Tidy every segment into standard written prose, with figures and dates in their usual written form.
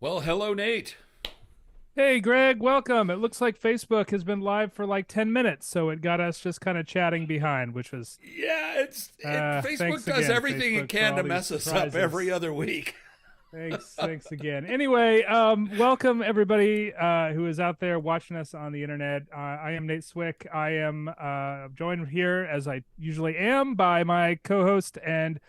Well, hello, Nate. Hey, Greg, welcome. It looks like Facebook has been live for like 10 minutes, so it got us just kind of chatting behind, which was Yeah, Facebook thanks does again, everything it Facebook, for can all to these mess us up every surprises. other week. Thanks again. Anyway, welcome everybody who is out there watching us on the internet. I am Nate Swick. I am joined here, as I usually am, by my co-host and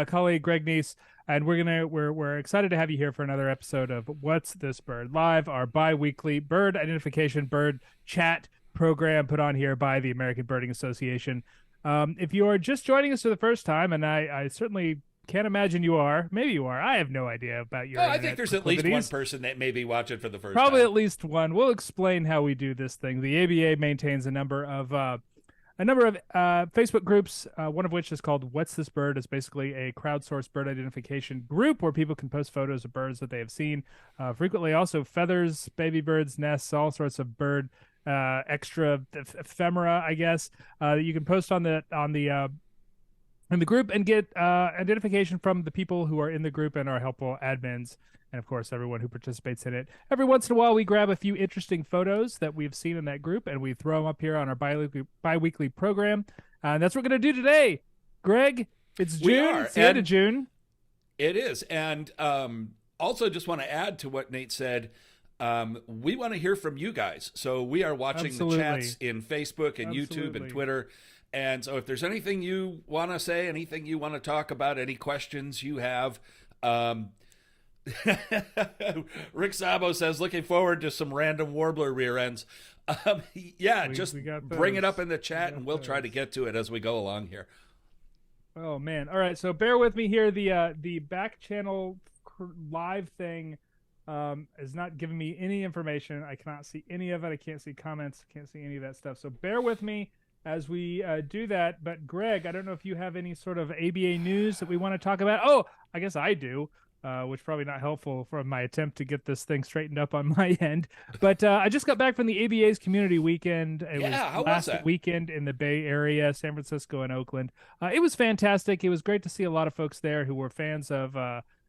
colleague Greg Neise. And we're excited to have you here for another episode of What's This Bird Live, our bi-weekly bird identification bird chat program put on here by the American Birding Association. If you are just joining us for the first time, and I certainly can't imagine you are. Maybe you are. I have no idea about your Oh, I think internet there's there's at least one proclivities. person that may be watching for the first Probably time. at least one. We'll explain how we do this thing. The ABA maintains a number of Facebook groups. One of which is called "What's This Bird?" It's basically a crowdsourced bird identification group where people can post photos of birds that they have seen. Frequently, also feathers, baby birds, nests, all sorts of bird extra ephemera, I guess. That you can post in the group and get identification from the people who are in the group and our helpful admins, and of course everyone who participates in it. Every once in a while we grab a few interesting photos that we've seen in that group and we throw them up here on our bi-weekly program, and that's what we're going to do today. Greg, it's We June. are, It's the end of and June. it is. And also, just want to add to what Nate said. We want to hear from you guys. So we are watching the chats Absolutely. in Facebook and YouTube and Absolutely. Twitter. And so if there's anything you want to say, anything you want to talk about, any questions you have, um, Rick Sabo says, looking forward to some random warbler rear ends. Yeah, just We got bring it those. up in the We chat got and we'll try to those. get to it as we go along here. Oh man. All right, so bear with me here. The back channel live thing is not giving me any information. I cannot see any of it. I can't see comments, can't see any of that stuff. So bear with me as we do that. But Greg, I don't know if you have any sort of ABA news that we want to talk about. Oh, I guess I do. Which probably not helpful for my attempt to get this thing straightened up on my end. But I just got back from the ABA's community weekend. It was Yeah, how was last that? weekend in the Bay Area, San Francisco and Oakland. It was fantastic. It was great to see a lot of folks there who were fans of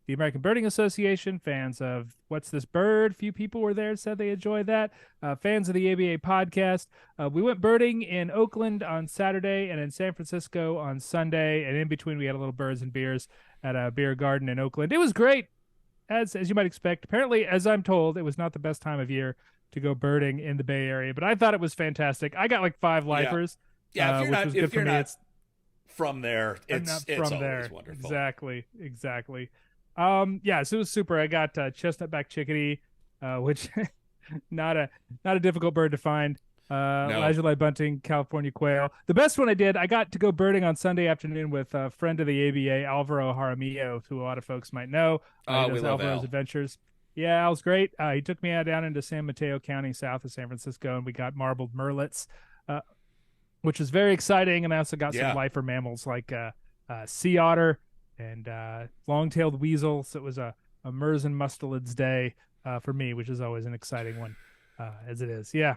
the American Birding Association, fans of What's This Bird? Few people were there, said they enjoyed that. Fans of the ABA podcast. We went birding in Oakland on Saturday and in San Francisco on Sunday. And in between, we had a little birds and beers at a beer garden in Oakland. It was great, as you might expect. Apparently, as I'm told, it was not the best time of year to go birding in the Bay Area, but I thought it was fantastic. I got like five Yeah. lifers, Yeah, if you're which not was good if for you're me. not It's from there, I'm it's not it's from always there. wonderful. Exactly. Yeah, so it was super. I got chestnut-back chickadee, which not a not a difficult bird to find. No. Lazuli bunting, California quail. The best one I did, I got to go birding on Sunday afternoon with a friend of the ABA, Alvaro Jaramillo, who a lot of folks might know. He We does love Alvaro's Al. Adventures. Yeah, Al's great. He took me out down into San Mateo County, south of San Francisco, and we got marbled merlets, uh, which was very exciting. And I also got some Yeah. lifer mammals like sea otter and long-tailed weasel. So it was a Mers and Mustelids day for me, which is always an exciting one, as it is. Yeah,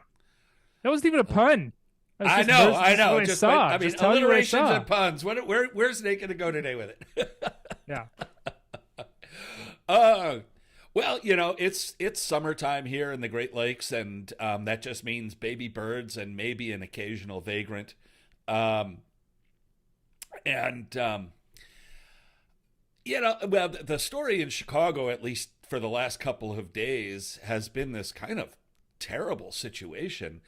that wasn't even a pun. That's I just know, Mers, I just know. what I Just but saw. I mean Just telling you what I alliterations saw. and puns. Where's Nate gonna go today with it? Yeah. uh well, it's summertime here in the Great Lakes, and that just means baby birds and maybe an occasional vagrant. Um, and well, the story in Chicago, at least for the last couple of days, has been this kind of terrible situation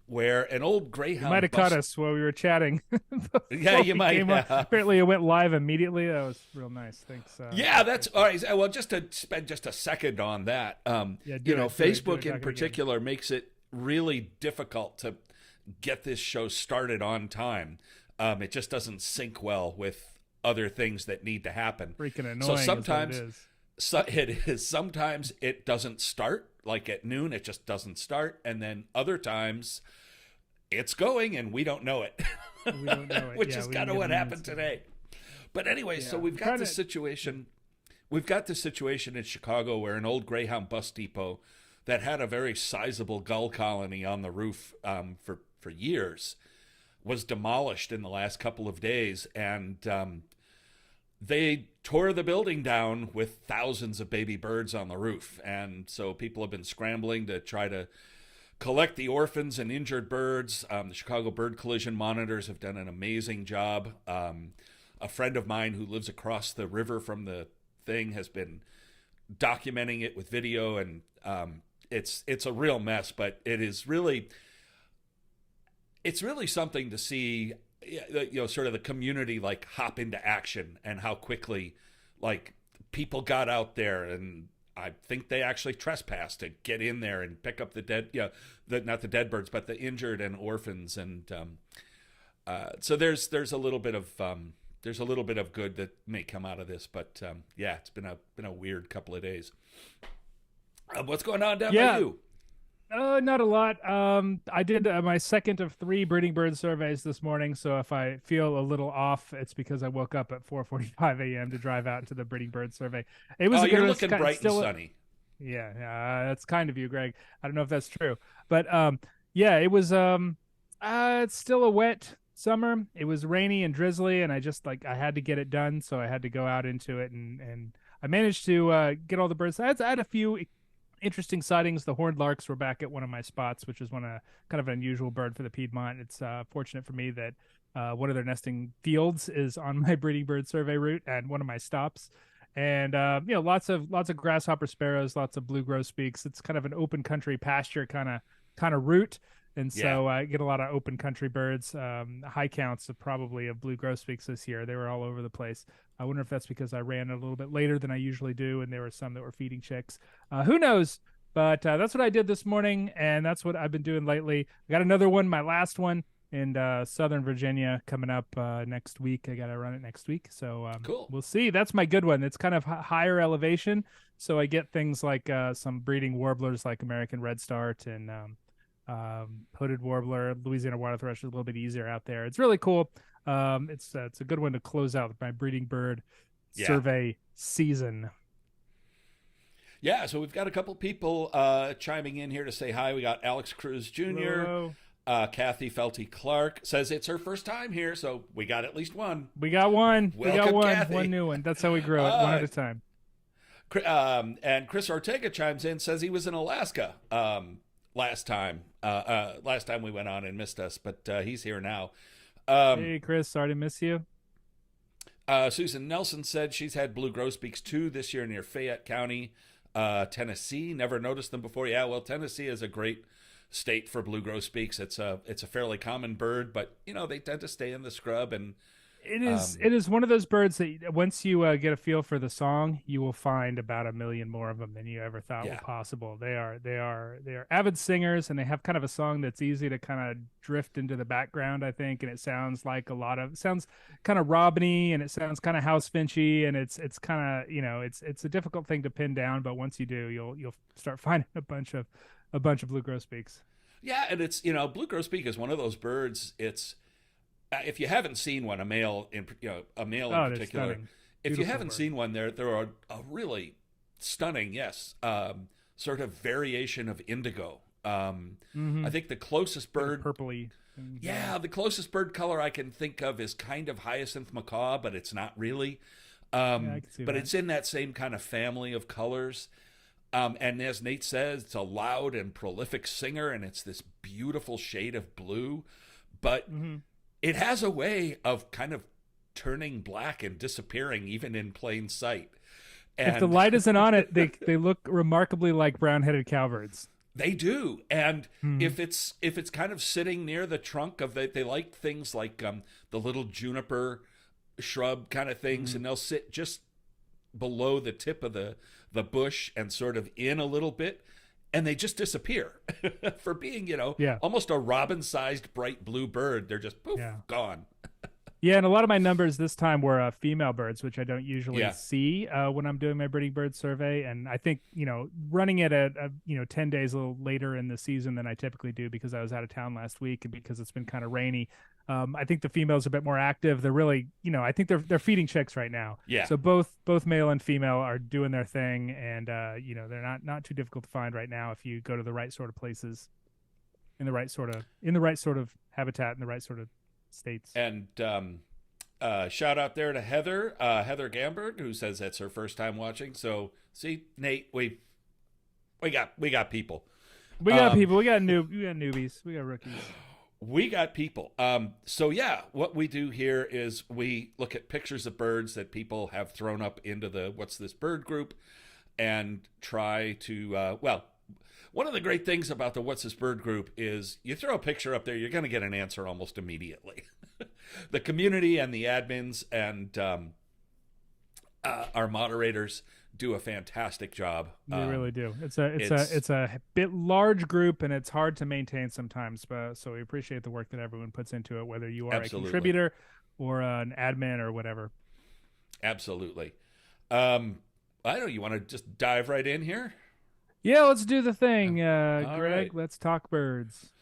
where an old You might greyhound have caught bus. us while we were chatting Yeah, before you we might came on. have. Apparently, it went live immediately. That was real nice. Thanks. Yeah, that's Thanks. all right. Well, just to spend just a second on that, Yeah, do it. Do it. Do Facebook it. in Back it again. particular makes it really difficult to get this show started on time. It just doesn't sync well with other things that need to happen. Freaking So annoying is what it sometimes is. it is. Sometimes it doesn't start. Like at noon, it just doesn't start, and then other times it's going and we don't know it, We don't know it. which Yeah, is we kind didn't of get what an happened answer. today. But anyway, so Yeah, we've I'm got trying this to. situation. We've got this situation in Chicago where an old Greyhound bus depot that had a very sizable gull colony on the roof for years was demolished in the last couple of days, and they tore the building down with thousands of baby birds on the roof. And so people have been scrambling to try to collect the orphans and injured birds. The Chicago Bird Collision Monitors have done an amazing job. A friend of mine who lives across the river from the thing has been documenting it with video, and it's a real mess, but it's really something to see, sort of the community like hop into action and how quickly like people got out there, and I think they actually trespassed to get in there and pick up the dead, not the dead birds, but the injured and orphans. And so there's a little bit of good that may come out of this, but yeah, it's been a weird couple of days. What's going on down by you? Not a lot. I did my second of 3 breeding bird surveys this morning. So if I feel a little off, it's because I woke up at 4:45 a.m. to drive out into the breeding bird survey. It was you're looking bright and sunny. Yeah, that's kind of you, Greg. I don't know if that's true, but yeah, it was. It's still a wet summer. It was rainy and drizzly, and I had to get it done, so I had to go out into it, and I managed to get all the birds. I had a few interesting sightings. The horned larks were back at one of my spots, which is kind of an unusual bird for the Piedmont. It's fortunate for me that one of their nesting fields is on my breeding bird survey route and one of my stops. And lots of grasshopper sparrows, lots of blue grosbeaks. It's kind of an open country pasture kind of route. And so I get a lot of open country birds. High counts of blue grosbeaks this year. They were all over the place. I wonder if that's because I ran a little bit later than I usually do, and there were some that were feeding chicks. Who knows? But that's what I did this morning, and that's what I've been doing lately. I got another one, my last one, in Southern Virginia coming up next week. I got to run it next week. So cool. We'll see. That's my good one. It's kind of higher elevation, so I get things like some breeding warblers like American redstart and hooded warbler. Louisiana water thrush is a little bit easier out there. It's really cool. It's a good one to close out my breeding bird survey season. Yeah, so we've got a couple people chiming in here to say hi. We got Alex Cruz Jr. Hello. Kathy Felty Clark says it's her first time here, so we got at least one. We got one. Welcome, Kathy. One new one. That's how we grow it, one at a time. And Chris Ortega chimes in, says he was in Alaska last time we went on and missed us, but he's here now. Hey Chris, sorry to miss you. Susan Nelson said she's had blue grosbeaks too this year near Fayette County, Tennessee. Never noticed them before. Yeah, well, Tennessee is a great state for blue grosbeaks. It's a fairly common bird, but they tend to stay in the scrub. And it is one of those birds that once you get a feel for the song, you will find about 1 million more of them than you ever thought were possible. They are avid singers, and they have kind of a song that's easy to kind of drift into the background, I think, and it sounds kind of robiny, and it sounds kind of house finchy, and it's kind of it's a difficult thing to pin down, but once you do, you'll start finding a bunch of blue grosbeaks. Yeah, and it's blue grosbeak is one of those birds. It's if you haven't seen one, a male in particular, if you haven't seen one, there are a really stunning, sort of variation of indigo. I think the closest bird, purpley. The closest bird color I can think of is kind of hyacinth macaw, but it's not really. I can see but that. it's in that same kind of family of colors. And as Nate says, it's a loud and prolific singer, and it's this beautiful shade of blue, but it has a way of kind of turning black and disappearing even in plain sight. And if the light isn't on it, they look remarkably like brown-headed cowbirds. They do. And if it's kind of sitting near the trunk of they like things like the little juniper shrub kind of things, and they'll sit just below the tip of the bush and sort of in a little bit, and they just disappear. For being, almost a robin-sized bright blue bird, they're just poof, gone. Yeah, and a lot of my numbers this time were female birds, which I don't usually see when I'm doing my breeding bird survey. And I think, running it at 10 days a little later in the season than I typically do because I was out of town last week and because it's been kind of rainy. I think the females are a bit more active. They're really, I think they're feeding chicks right now. Yeah. So both male and female are doing their thing, and they're not too difficult to find right now if you go to the right sort of places, in the right sort of habitat, in the right sort of states. And Shout out there to Heather, Heather Gamberg, who says that's her first time watching. So see, Nate, we got people. We got people. We got newbies. We got rookies. We got people. So yeah, what we do here is we look at pictures of birds that people have thrown up into the What's This Bird group and try to, one of the great things about the What's This Bird group is you throw a picture up there, you're going to get an answer almost immediately. The community and the admins and our moderators do a fantastic job. They really do. It's a bit large group, and it's hard to maintain sometimes. So we appreciate the work that everyone puts into it, whether you are a contributor or an admin or whatever. Absolutely. I don't know. You want to just dive right in here? Yeah, let's do the thing, Greg. Right. Let's talk birds.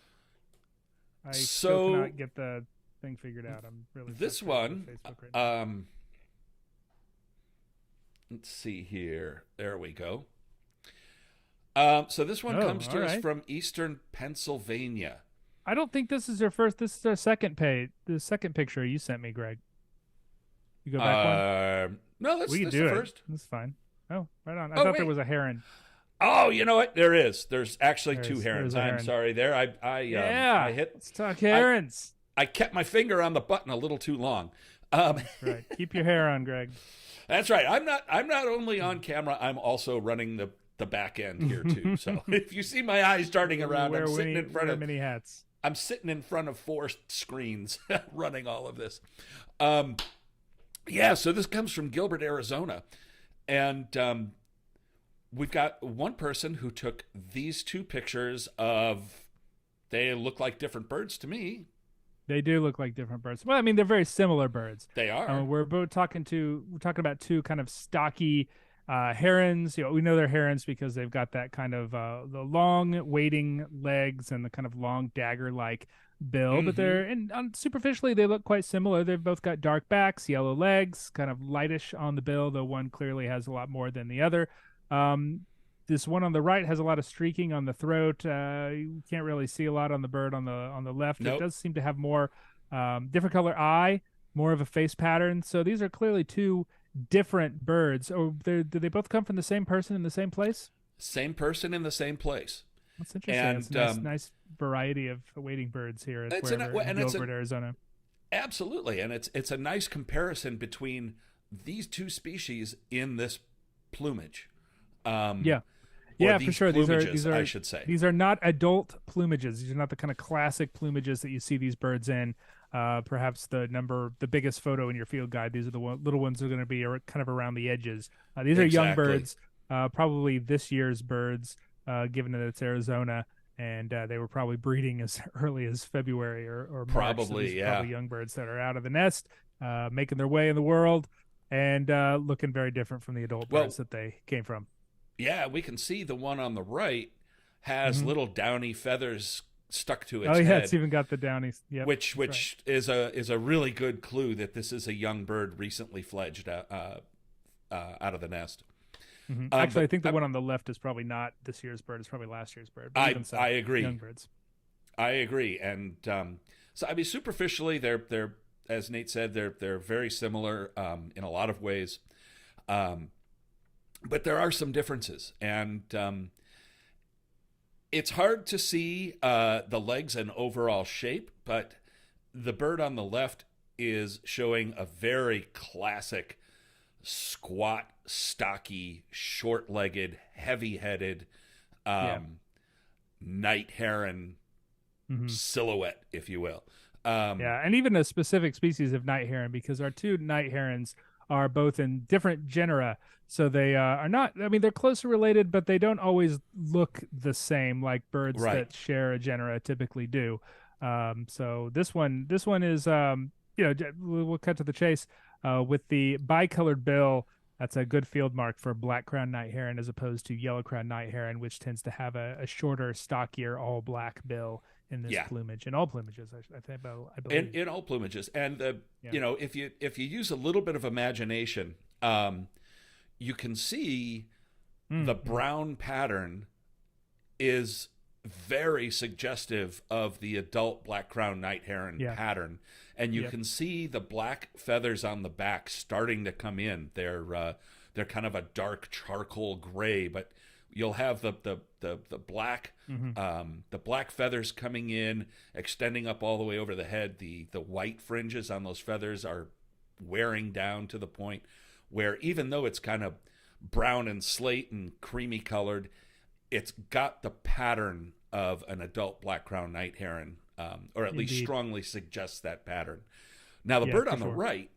I still cannot get the thing figured out. I'm really this one. Right let's see here. There we go. So this one comes to us from Eastern Pennsylvania. I don't think this is your first. This is our second page. The second picture you sent me, Greg. You go back one. No, that's the first. That's fine. Oh, right on. I thought there was a heron. Oh, you know what? There is. There's actually two herons. I'm sorry. There, I hit. Let's talk herons. I kept my finger on the button a little too long. Right. Keep your hair on, Greg. That's right. I'm not only on camera. I'm also running the back end here too. So if you see my eyes darting around, I'm sitting in front of many hats. I'm sitting in front of 4 screens, running all of this. Yeah. So this comes from Gilbert, Arizona, and we've got one person who took these 2 pictures of. They look like different birds to me. They do look like different birds. Well, I mean, they're very similar birds. They are. We're talking about 2 kind of stocky herons. You know, we know they're herons because they've got that kind of the long wading legs and the kind of long dagger-like bill. Mm-hmm. But superficially they look quite similar. They've both got dark backs, yellow legs, kind of lightish on the bill, though one clearly has a lot more than the other. This one on the right has a lot of streaking on the throat. You can't really see a lot on the bird on the left. Nope. It does seem to have more different color eye, more of a face pattern. So these are clearly 2 different birds. Or do they both come from the same person in the same place? Same person in the same place. That's interesting. And, it's a nice variety of wading birds here in Gilbert, Arizona. Absolutely, and it's a nice comparison between these 2 species in this plumage. Yeah, for sure. These are I should say. These are not adult plumages. These are not the kind of classic plumages that you see these birds in. Perhaps the biggest photo in your field guide. These are the little ones that are going to be kind of around the edges. These are young birds, probably this year's birds, given that it's Arizona, and they were probably breeding as early as February or March. Probably, so probably young birds that are out of the nest, making their way in the world, and looking very different from the adult birds that they came from. Yeah, we can see the one on the right has little downy feathers stuck to its head. Oh yeah, it's even got the downy. Yep, which right. is a really good clue that this is a young bird recently fledged out of the nest. Mm-hmm. Actually, I think the one on the left is probably not this year's bird. It's probably last year's bird. I agree. Young birds. I agree, and so I mean, superficially, they're as Nate said, they're very similar in a lot of ways. But there are some differences, and it's hard to see the legs and overall shape, but the bird on the left is showing a very classic squat, stocky, short-legged, heavy-headed night heron silhouette, if you will. And even a specific species of night heron, because our 2 night herons are both in different genera. So they are not, I mean, they're closely related, but they don't always look the same like birds that share a genera typically do. So this one is, we'll cut to the chase with the bicolored bill. That's a good field mark for black-crowned night heron as opposed to yellow-crowned night heron, which tends to have a shorter, stockier, all-black bill in this plumage. In all plumages, I believe. In all plumages. And, if you use a little bit of imagination, you can see the brown pattern is very suggestive of the adult black-crowned night heron Yeah. pattern. And you Yep. can see the black feathers on the back starting to come in. They're kind of a dark charcoal gray, but you'll have the black the black feathers coming in, extending up all the way over the head. The white fringes on those feathers are wearing down to the point where, even though it's kind of brown and slate and creamy colored, it's got the pattern of an adult black-crowned night heron, or at least Indeed. strongly suggests that pattern. Now, the Yeah, bird for on the sure. right.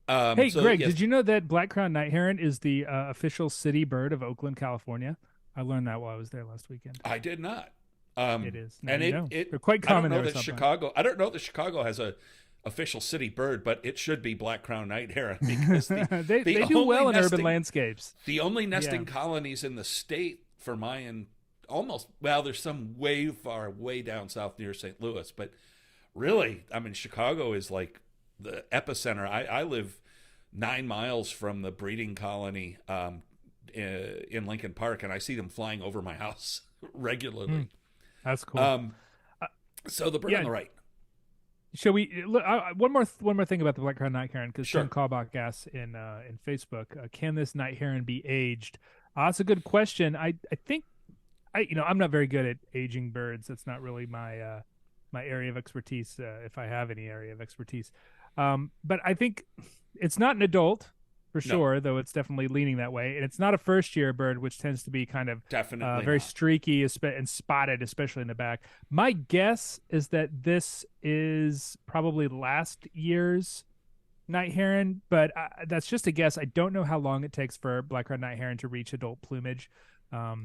Hey, So, Greg, yes, did you know that black-crowned night heron is the official city bird of Oakland, California? I learned that while I was there last weekend. I did not. It is. Now And you know. it They're quite common I don't know there that sometimes. Chicago. I don't know that Chicago has a official city bird, but it should be black-crowned night heron, because they do only well in urban nesting- landscapes. The only nesting colonies in the state for Mayan, there's some way down south near St. Louis, but really, I mean, Chicago is like the epicenter. I live 9 miles from the breeding colony in Lincoln Park, and I see them flying over my house regularly. That's cool. So the bird yeah. on the right. Shall we look, one more thing about the black-crowned night heron? Because Sure. Tim Kalbach asks in Facebook, can this night heron be aged? That's a good question. I think I'm not very good at aging birds. That's not really my my area of expertise, if I have any area of expertise. But I think it's not an adult for sure, though it's definitely leaning that way. And it's not a first-year bird, which tends to be kind of Definitely very not. streaky and spotted, especially in the back. My guess is that this is probably last year's night heron, but that's just a guess. I don't know how long it takes for black-crowned night heron to reach adult plumage. I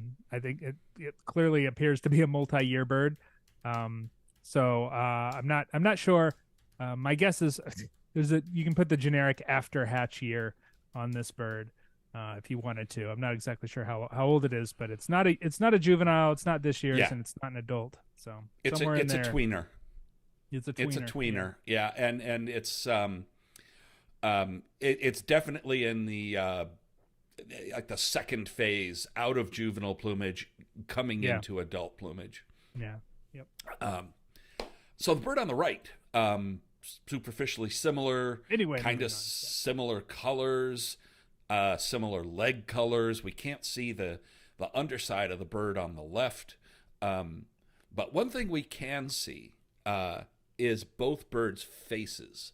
think it clearly appears to be a multi-year bird. So I'm not sure. My guess is you can put the generic after hatch year on this bird if you wanted to. I'm not exactly sure how old it is, but it's not a juvenile. It's not this year's, and it's not an adult. So It's a tweener. It's a tweener. It's a tweener. Yeah, and it's definitely in the like the second phase out of juvenile plumage, coming into adult plumage. Yeah. Yep. So the bird on the right, superficially similar, Anyway, kind of similar colors, similar leg colors. We can't see the underside of the bird on the left, but one thing we can see is both birds' faces,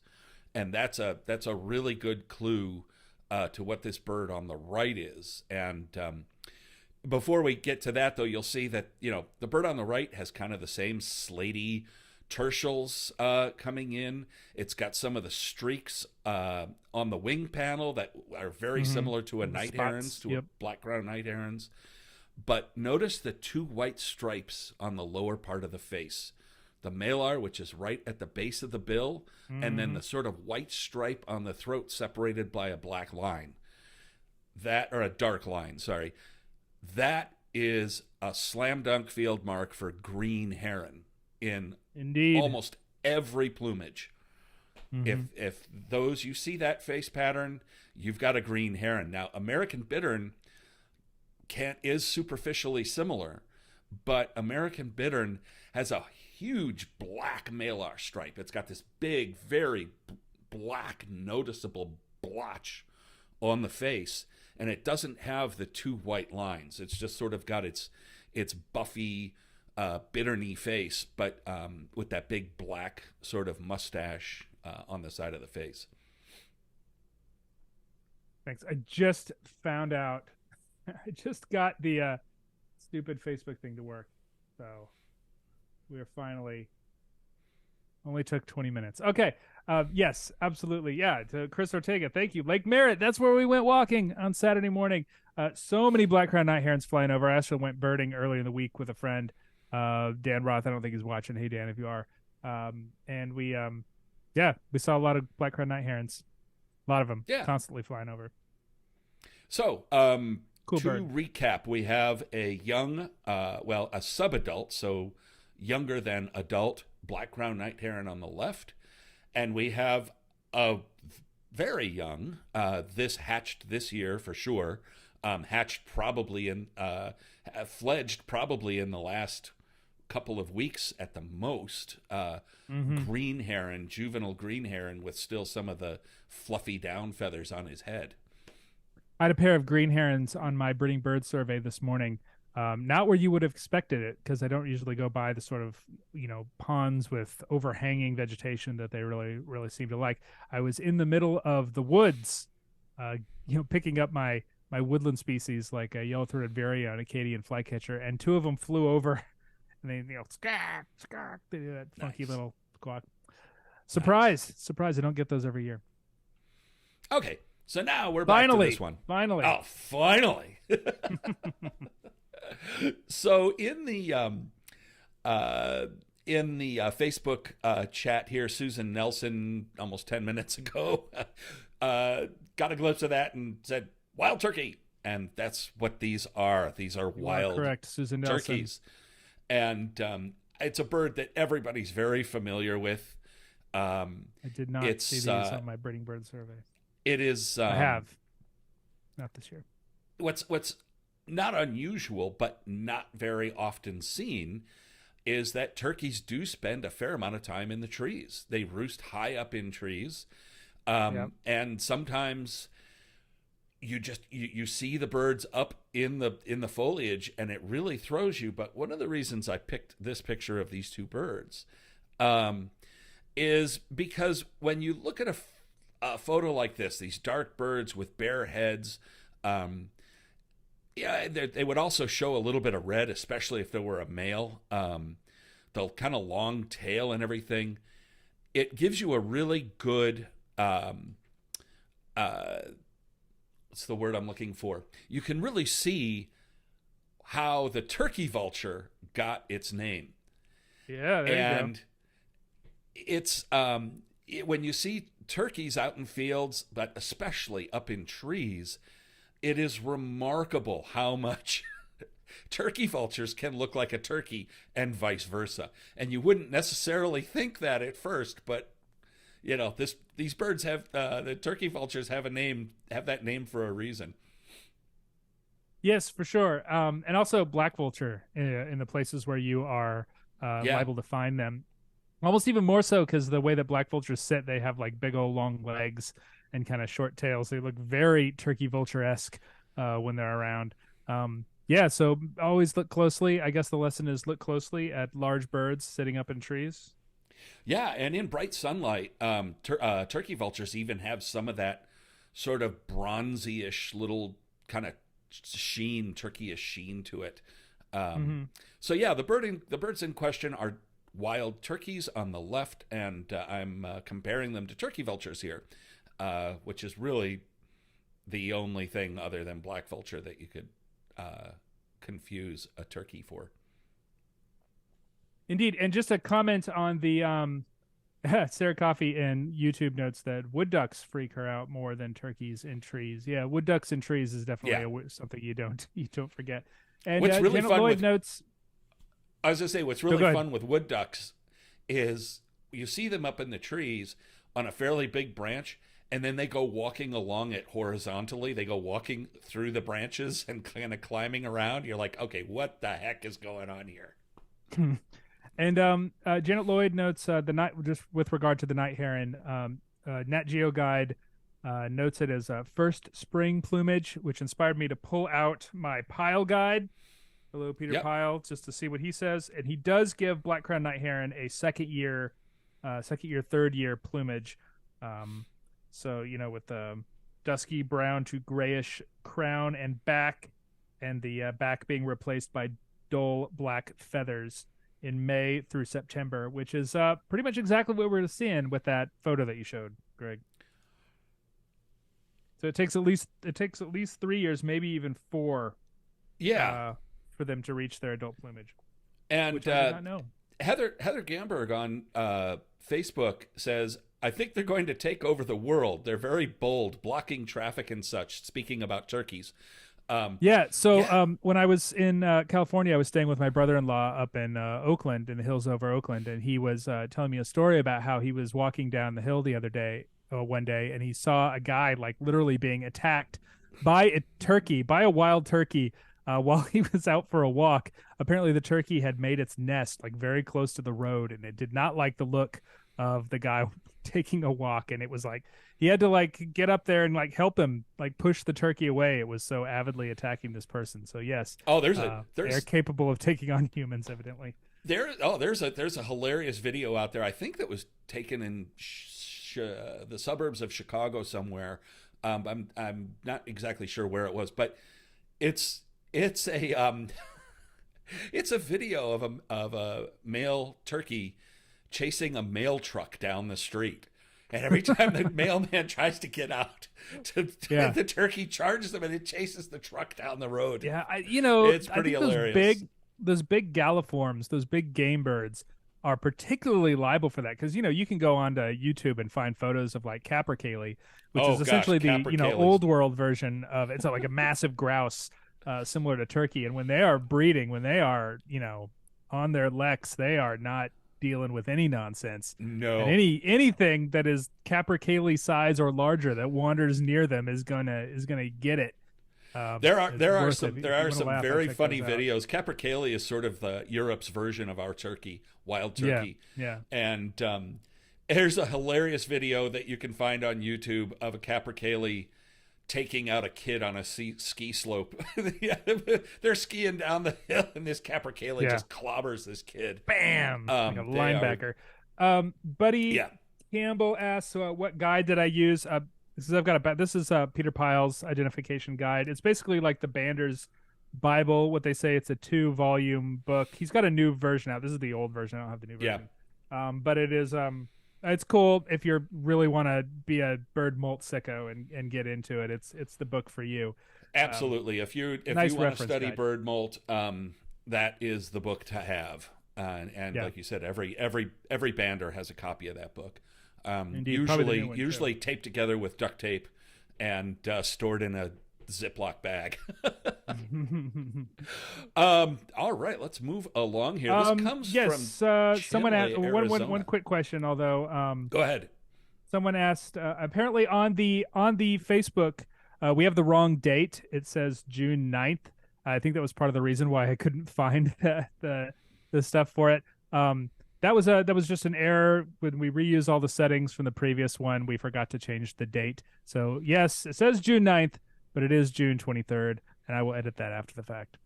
and that's a really good clue to what this bird on the right is. And before we get to that, though, you'll see that the bird on the right has kind of the same slaty tertials coming in. It's got some of the streaks on the wing panel that are very similar to a night heron's, to a black-crowned night heron's. But notice the 2 white stripes on the lower part of the face. The malar, which is right at the base of the bill, and then the sort of white stripe on the throat separated by a black line. Or a dark line, sorry. That is a slam dunk field mark for green heron in Indeed. almost every plumage. If those, you see that face pattern, you've got a green heron. Now, American bittern is superficially similar, but American bittern has a huge black malar stripe. It's got this big, very black, noticeable blotch on the face, and it doesn't have the 2 white lines. It's just sort of got its buffy, bitterny face, but with that big black sort of mustache on the side of the face. Thanks. I just found out. I just got the stupid Facebook thing to work, so we're finally. Only took 20 minutes. Okay. Yes, absolutely. Yeah. To Chris Ortega, thank you. Lake Merritt. That's where we went walking on Saturday morning. So many black-crowned night herons flying over. I also went birding earlier in the week with a friend, Dan Roth. I don't think he's watching. Hey, Dan, if you are. And we saw a lot of black-crowned night herons. A lot of them constantly flying over. So, cool to bird. recap, we have a young, a subadult, so younger than adult, black-crowned night heron on the left. And we have a very young, this hatched this year for sure, hatched probably fledged probably in the last couple of weeks at the most. Mm-hmm. Green heron, juvenile green heron, with still some of the fluffy down feathers on his head. I had a pair of green herons on my breeding bird survey this morning. Not where you would have expected it, because I don't usually go by the sort of ponds with overhanging vegetation that they really really seem to like. I was in the middle of the woods, uh, picking up my woodland species like a yellow-throated vireo and Acadian flycatcher, and two of them flew over, and they squawk squawk. They do that funky Nice. little squawk. Nice. Surprise! I don't get those every year. Okay, so now we're back to this one. Finally. Oh, finally. So in the Facebook chat here, Susan Nelson, almost 10 minutes ago, got a glimpse of that and said, wild turkey. And that's what these are. These are wild correct, Susan Nelson. turkeys. And it's a bird that everybody's very familiar with. I did not see these on my breeding bird survey. It is. I have. Not this year. What's not unusual, but not very often seen, is that turkeys do spend a fair amount of time in the trees. They roost high up in trees, and sometimes you see the birds up in the foliage, and it really throws you. But one of the reasons I picked this picture of these two birds is because when you look at a photo like this, these dark birds with bare heads. They would also show a little bit of red, especially if there were a male. The kind of long tail and everything. It gives you a really good, what's the word I'm looking for? You can really see how the turkey vulture got its name. Yeah, there you go. It's when you see turkeys out in fields, but especially up in trees, it is remarkable how much turkey vultures can look like a turkey and vice versa. And you wouldn't necessarily think that at first, but these birds have the turkey vultures have that name for a reason. Yes, for sure. And also black vulture in the places where you are liable to find them. Almost even more so because the way that black vultures sit, they have like big old long legs and kind of short tails. They look very turkey vulture-esque when they're around. So always look closely. I guess the lesson is look closely at large birds sitting up in trees. Yeah, and in bright sunlight, turkey vultures even have some of that sort of bronzy-ish little kind of sheen, turkey-ish sheen to it. So yeah, the birds in question are wild turkeys on the left, and I'm comparing them to turkey vultures here, which is really the only thing other than black vulture that you could confuse a turkey for. Indeed, and just a comment on the Sarah Coffey in YouTube notes that wood ducks freak her out more than turkeys in trees. Yeah, wood ducks in trees is definitely something you don't forget. And what's really Janet fun Lloyd with notes. I was gonna say what's really fun with wood ducks is you see them up in the trees on a fairly big branch, and then they go walking along it horizontally. They go walking through the branches and kind of climbing around. You're like, okay, what the heck is going on here? And Janet Lloyd notes the night, just with regard to the night heron, Nat Geo Guide notes it as first spring plumage, which inspired me to pull out my Pyle guide. Hello, Peter Pyle, just to see what he says. And he does give black crowned night heron a second year, third year plumage. So, with the dusky brown to grayish crown and back, and the back being replaced by dull black feathers in May through September, which is pretty much exactly what we're seeing with that photo that you showed, Greg. So it takes at least 3 years, maybe even 4. Yeah. For them to reach their adult plumage. And which I did not know. Heather Gamberg on Facebook says, I think they're going to take over the world. They're very bold, blocking traffic and such, speaking about turkeys. When I was in California, I was staying with my brother-in-law up in Oakland, in the hills over Oakland, and he was telling me a story about how he was walking down the hill the other day, one day, and he saw a guy like literally being attacked by a wild turkey while he was out for a walk. Apparently, the turkey had made its nest like very close to the road, and it did not like the look of the guy taking a walk. And it was like he had to like get up there and like help him like push the turkey away. It was so avidly attacking this person. So yes, Oh, they're capable of taking on humans, evidently. there's a hilarious video out there. I think that was taken in the suburbs of Chicago somewhere. I'm not exactly sure where it was, but it's a it's a video of a male turkey chasing a mail truck down the street. And every time the mailman tries to get out, the turkey charges him and it chases the truck down the road. Yeah, It's I pretty think hilarious. those big galliforms, those big game birds, are particularly liable for that because you can go onto YouTube and find photos of like capercaillie, which Oh is gosh, essentially the capercaillies. old world version of it's like a massive grouse, similar to turkey. And when they are breeding, when they are on their leks, they are not dealing with any nonsense. And No, anything that is capercaillie size or larger that wanders near them is gonna get it. It's there are worth it. some If there you are want to some laugh, I'll very check funny those out. videos. Capercaillie is sort of the Europe's version of our turkey, wild Yeah, turkey, yeah. and there's a hilarious video that you can find on YouTube of a capercaillie taking out a kid on a ski slope. Yeah, they're skiing down the hill, and this capercaillie Yeah. just clobbers this kid. Bam, like a They are, linebacker. Buddy yeah, Campbell asks, what guide did I use? This is Peter Pyle's identification guide. It's basically like the Bander's Bible. What they say, it's a 2-volume book. He's got a new version out. This is the old version. I don't have the new yeah. version. But it's cool if you really want to be a bird molt sicko and get into it. It's the book for you. Absolutely. If Nice you want to reference study guide. bird molt, that is the book to have. And Yeah, like you said, every bander has a copy of that book. indeed. Probably the new one, too. Usually taped together with duct tape and stored in a Ziploc bag. All right, let's move along here. This comes Yes. from Someone asked Chinle, one Arizona. quick question. Although Go ahead. someone asked apparently on the Facebook we have the wrong date. It says June 9th. I think that was part of the reason why I couldn't find the stuff for it. That was just an error when we reuse all the settings from the previous one. We forgot to change the date. So yes, it says June 9th, but it is June 23rd, and I will edit that after the fact.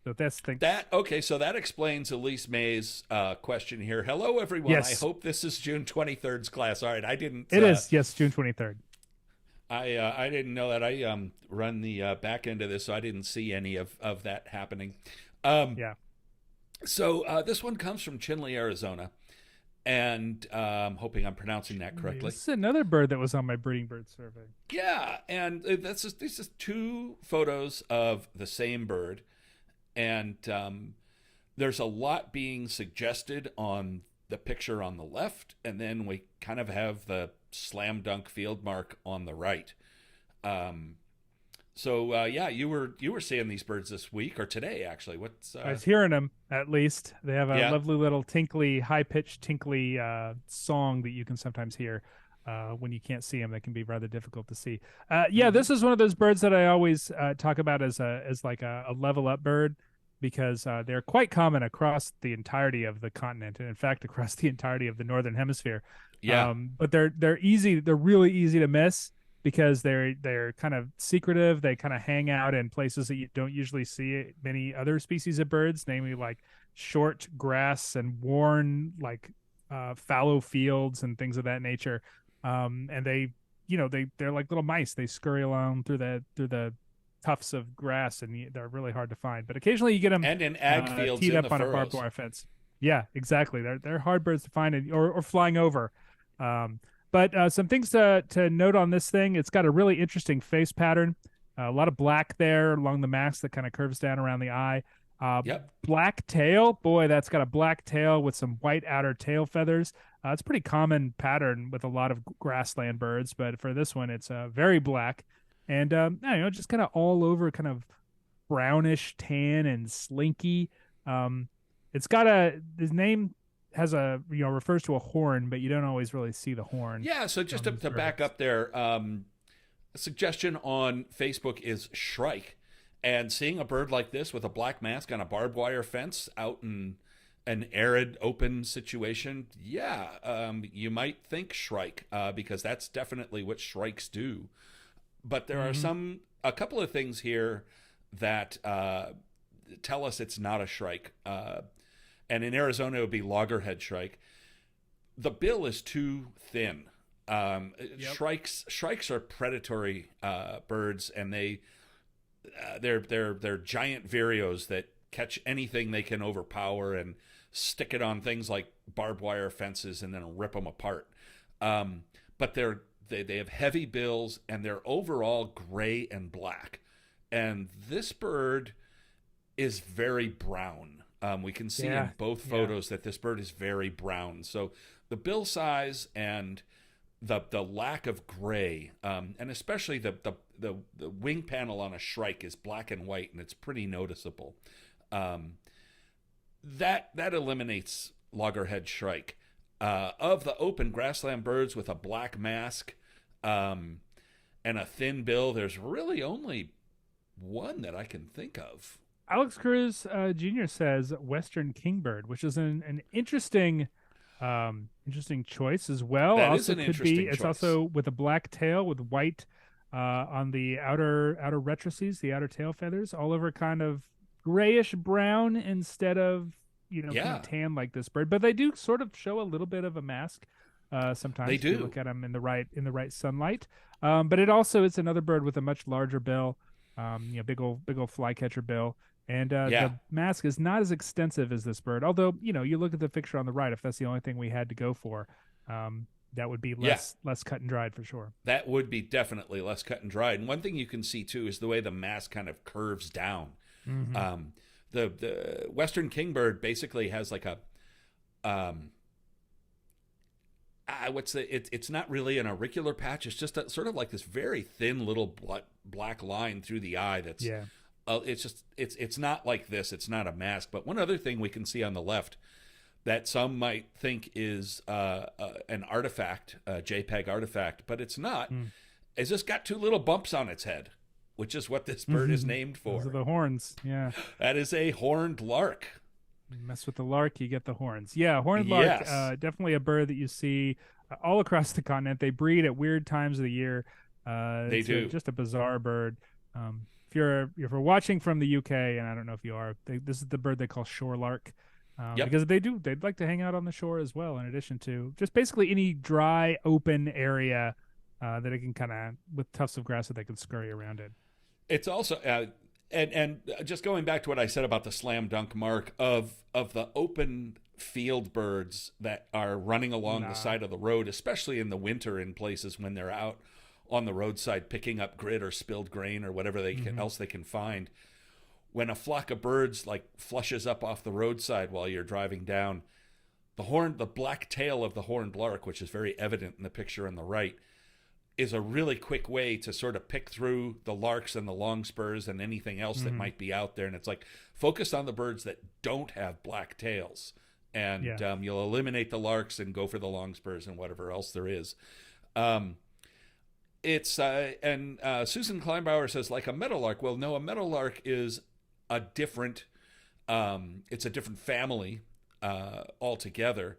So that's thanks. Okay, so that explains Elise May's question here. Hello, everyone. Yes. I hope this is June 23rd's class. All right, I didn't. It is, yes, June 23rd. I didn't know that. I run the back end of this, so I didn't see any of that happening. Yeah. So this one comes from Chinle, Arizona, and hoping I'm pronouncing that correctly. This is another bird that was on my breeding bird survey. Yeah, and this is two photos of the same bird, and there's a lot being suggested on the picture on the left, and then we kind of have the slam dunk field mark on the right. So yeah, you were seeing these birds this week or today actually. What's I was hearing them at least. They have a yeah. lovely little tinkly, high pitched, tinkly song that you can sometimes hear when you can't see them. That can be rather difficult to see. Yeah, this is one of those birds that I always talk about as like a level up bird because they're quite common across the entirety of the continent, and in fact across the entirety of the northern hemisphere. Yeah. But they're easy. They're really easy to miss because they're kind of secretive. They kind of hang out in places that you don't usually see many other species of birds, namely like short grass and worn like fallow fields and things of that nature. And they're like little mice. They scurry along through the tufts of grass, and they're really hard to find. But occasionally you get them And in ag fields teed in up the on a barbed furrows. wire fence. Yeah, exactly. They're hard birds to find or flying over. But some things to note on this thing. It's got a really interesting face pattern. A lot of black there along the mask that kind of curves down around the eye. Yep. Black tail. Boy, that's got a black tail with some white outer tail feathers. It's a pretty common pattern with a lot of grassland birds, but for this one, it's very black. And, just kind of all over kind of brownish tan and slinky. It's got his name has refers to a horn, but you don't always really see the horn. Yeah, so just to back up there, a suggestion on Facebook is shrike. And seeing a bird like this with a black mask on a barbed wire fence out in an arid, open situation, yeah, you might think shrike, because that's definitely what shrikes do. But there are Mm-hmm. a couple of things here that tell us it's not a shrike. And in Arizona, it would be loggerhead shrike. The bill is too thin. Yep. Shrikes are predatory birds, and they're giant vireos that catch anything they can overpower and stick it on things like barbed wire fences and then rip them apart. But they have heavy bills, and they're overall gray and black. And this bird is very brown. We can see Yeah. in both Yeah. photos that this bird is very brown. So the bill size and the lack of gray, and especially the wing panel on a shrike is black and white, and it's pretty noticeable. Um, that eliminates loggerhead shrike. Of the open grassland birds with a black mask, um, and a thin bill, there's really only one that I can think of. Alex Cruz Jr. says Western kingbird, which is an interesting choice as well. That is Also an could be interesting it's choice. also with a black tail with white on the outer rectrices, the outer tail feathers, all over kind of grayish brown instead of kind of Yeah, tan like this bird. But they do sort of show a little bit of a mask they sometimes if you do. look at them in the right sunlight. But it's another bird with a much larger bill, big old flycatcher bill. And Yeah, the mask is not as extensive as this bird. Although, you look at the picture on the right, if that's the only thing we had to go for, that would be yeah. less cut and dried for sure. That would be definitely less cut and dried. And one thing you can see too is the way the mask kind of curves down. Hmm. Um, the Western kingbird basically has like a um, it's not really an auricular patch. It's just sort of like this very thin little black line through the eye. That's Yeah. it's not like this. It's not a mask. But one other thing we can see on the left that some might think is an artifact, a JPEG artifact, but it's not. Mm. It's just got two little bumps on its head, which is what this bird is named Those are for. the horns. Yeah. That is a horned lark. You mess with the lark, you get the horns. Yeah, horned lark, Yes, definitely a bird that you see all across the continent. They breed at weird times of the year. they It's do. just a bizarre bird. If you're watching from the UK, and I don't know if you are, this is the bird they call shore lark, Yep. because they'd like to hang out on the shore as well. In addition to just basically any dry open area that it can kind of with tufts of grass that they can scurry around in. It's also and just going back to what I said about the slam dunk mark of the open field birds that are running along the Nah. side of the road, especially in the winter in places when they're out on the roadside picking up grit or spilled grain or whatever Hmm. else they can find. When a flock of birds like flushes up off the roadside while you're driving down, the black tail of the horned lark, which is very evident in the picture on the right, is a really quick way to sort of pick through the larks and the longspurs and anything else that Hmm. might be out there. And it's like focus on the birds that don't have black tails, and Yeah. you'll eliminate the larks and go for the longspurs and whatever else there is. Um, it's and Susan Kleinbauer says like a meadowlark. Well, no, a meadowlark is a different. It's a different family altogether.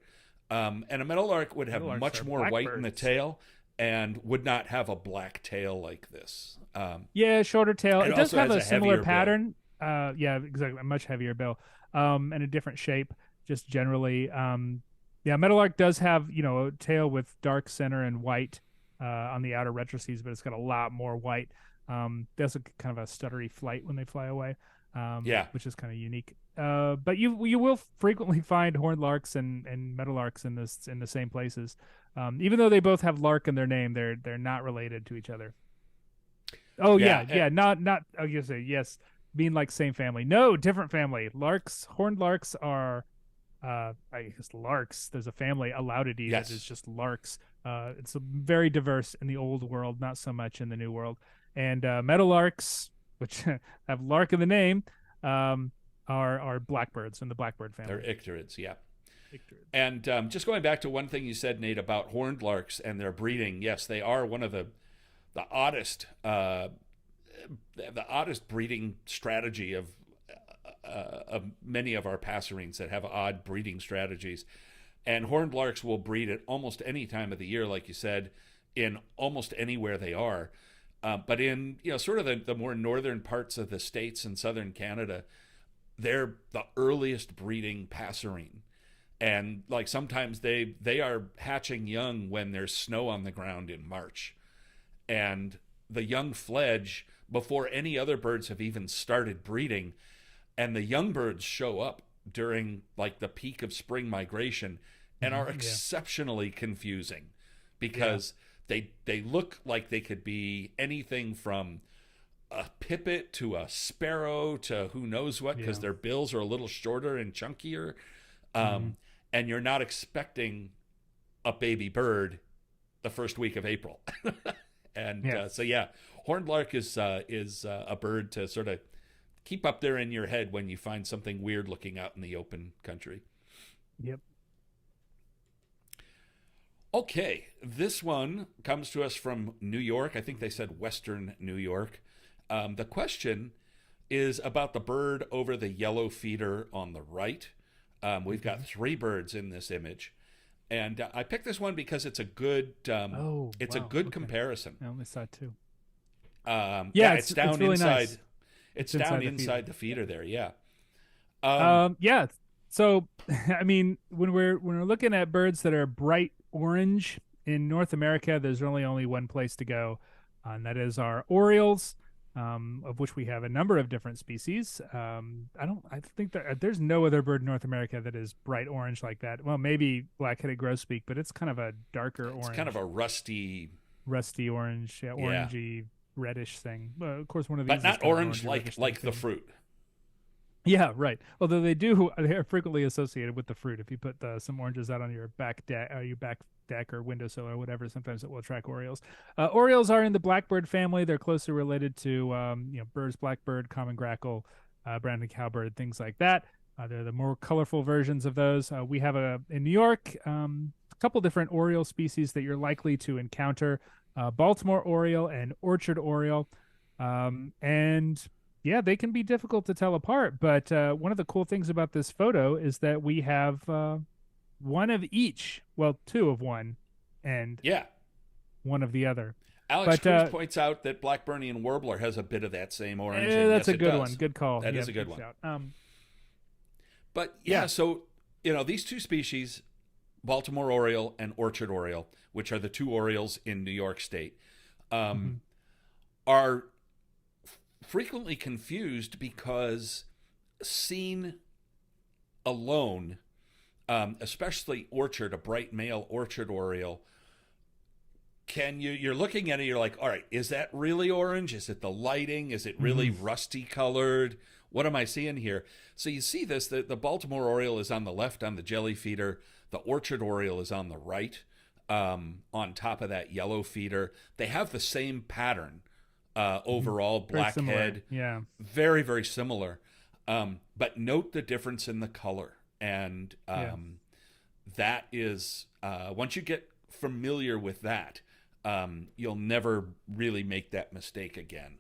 And a meadowlark would have Meadowlarks much are more white in the blackbirds. tail and would not have a black tail like this. Yeah, shorter tail. It It does also have has a a similar heavier bill. pattern. Yeah, exactly. A much heavier bill. And a different shape, just generally. Yeah, Meadowlark does have, a tail with dark center and white on the outer rectrices, but it's got a lot more white. There's a kind of a stuttery flight when they fly away, Yeah, which is kind of unique. But you will frequently find horned larks and meadowlarks in the same places. Even though they both have lark in their name, they're not related to each other. Oh yeah, yeah, yeah. Not. I was gonna say yes, being like same family. No, different family. Larks, horned larks are, I guess larks. There's a family, Alaudidae, that is yes, just larks. It's very diverse in the old world, not so much in the new world. And meadowlarks, which have lark in the name, um, are blackbirds in the blackbird they're family. icterids. Yeah. Icterids. And just going back to one thing you said, Nate, about horned larks and their breeding. Yes, they are one of the oddest the oddest breeding strategy of many of our passerines that have odd breeding strategies. And horned larks will breed at almost any time of the year, like you said, in almost anywhere they are. But in sort of the more northern parts of the states and southern Canada, they're the earliest breeding passerine, and like sometimes they are hatching young when there's snow on the ground in March, and the young fledge before any other birds have even started breeding, and the young birds show up during like the peak of spring migration and are exceptionally confusing because they look like they could be anything from a pipit to a sparrow to who knows what, because their bills are a little shorter and chunkier. And you're not expecting a baby bird the first week of April. And so horned lark is a bird to sort of keep up there in your head when you find something weird looking out in the open country. Yep. Okay, this one comes to us from New York. I think they said Western New York. The question is about the bird over the yellow feeder on the right. We've got three birds in this image, and I picked this one because it's a good a good comparison. I only saw two. It's down it's really inside. Nice. It's down inside the feeder there. Yeah. So, I mean, when we're looking at birds that are bright orange in North America, there's really only one place to go, and that is our Orioles, of which we have a number of different species. I think that there's no other bird in North America that is bright orange like that. Well, maybe black-headed grosbeak, but it's kind of a darker orange. It's kind of a rusty orange, orangey, reddish thing. Well, of course, one of these, but not orange like the fruit. Yeah, right. Although they are frequently associated with the fruit. If you put some oranges out on your back deck or windowsill or whatever, sometimes it will attract orioles. Orioles are in the blackbird family. They're closely related to birds, blackbird, common grackle, brown-headed cowbird, things like that. They're the more colorful versions of those. We have in New York a couple different oriole species that you're likely to encounter: Baltimore oriole and orchard oriole, and yeah, they can be difficult to tell apart, but one of the cool things about this photo is that we have one of each. Well, two of one, and one of the other. Alex Cruz points out that Blackburnian warbler has a bit of that same orange. That's a good one. Good call. That is a good one. But so these two species, Baltimore oriole and orchard oriole, which are the two orioles in New York State, are frequently confused because seen alone, especially orchard, a bright male orchard oriole, you're looking at it, you're like, all right, is that really orange? Is it the lighting? Is it really rusty colored? What am I seeing here? So you see this, the Baltimore oriole is on the left on the jelly feeder. The orchard oriole is on the right, on top of that yellow feeder. They have the same pattern. Overall, black head, very, very similar. But note the difference in the color, and that is once you get familiar with that, you'll never really make that mistake again.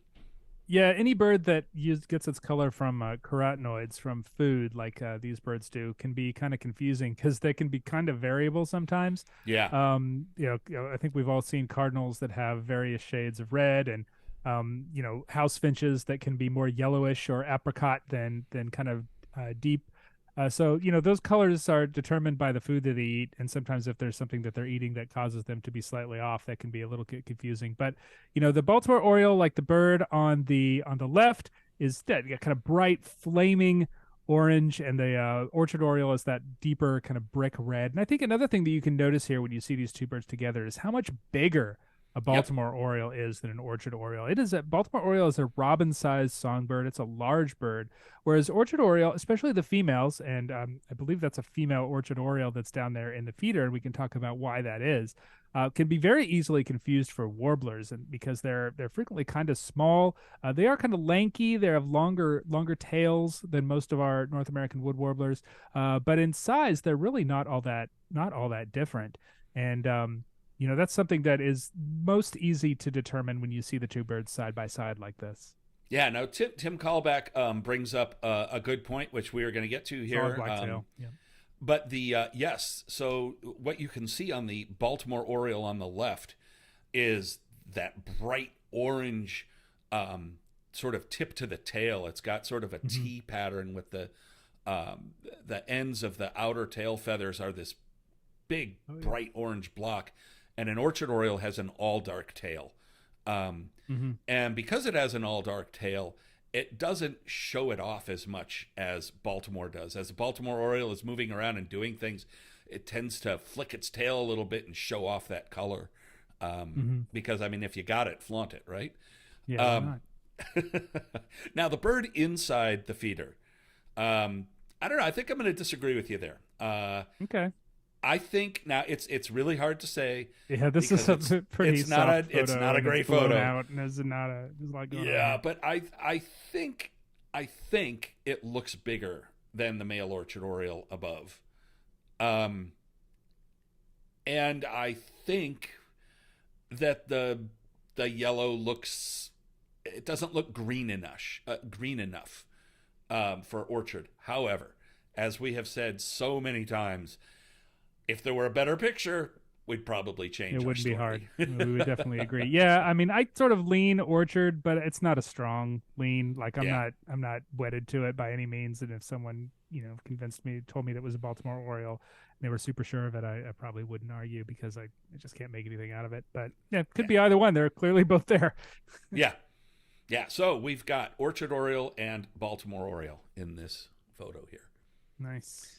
Yeah, any bird that gets its color from carotenoids, from food, like these birds do, can be kind of confusing because they can be kind of variable sometimes. Yeah. I think we've all seen cardinals that have various shades of red, and house finches that can be more yellowish or apricot than kind of deep. So those colors are determined by the food that they eat, and sometimes if there's something that they're eating that causes them to be slightly off, that can be a little bit confusing. But the Baltimore oriole, like the bird on the left, is that kind of bright, flaming orange, and the orchard oriole is that deeper kind of brick red. And I think another thing that you can notice here when you see these two birds together is how much bigger a Baltimore oriole is than an orchard oriole. Baltimore oriole is a robin-sized songbird. It's a large bird, whereas orchard oriole, especially the females, and I believe that's a female orchard oriole that's down there in the feeder, and we can talk about why that is, can be very easily confused for warblers, and because they're frequently kind of small. They are kind of lanky. They have longer tails than most of our North American wood warblers, but in size they're really not all that different. And That's something that is most easy to determine when you see the two birds side by side like this. Yeah, no, Tim Callback brings up a good point, which we are going to get to Solid here. blacktail. Yeah. But yes, so what you can see on the Baltimore Oriole on the left is that bright orange sort of tip to the tail. It's got sort of a T pattern with the ends of the outer tail feathers are this big bright orange block, and an orchard oriole has an all dark tail. And because it has an all dark tail, it doesn't show it off as much as Baltimore does. As the Baltimore Oriole is moving around and doing things, it tends to flick its tail a little bit and show off that color. Because, I mean, if you got it, flaunt it, right? Yeah. Now, the bird inside the feeder. I don't know. I think I'm going to disagree with you there. Okay. I think now it's really hard to say. Yeah, this is a pretty it's not a great photo. Out and it's not a it's like but I think it looks bigger than the male orchard oriole above. And I think that the yellow it doesn't look green enough for orchard. However, as we have said so many times, if there were a better picture, we'd probably change. It wouldn't be hard. We would definitely agree. Yeah, I mean, I sort of lean orchard, but it's not a strong lean. Like I'm not wedded to it by any means. And if someone told me that it was a Baltimore Oriole, and they were super sure of it, I probably wouldn't argue because I just can't make anything out of it. But yeah, it could be either one. They're clearly both there. Yeah. So we've got orchard oriole and Baltimore Oriole in this photo here. Nice.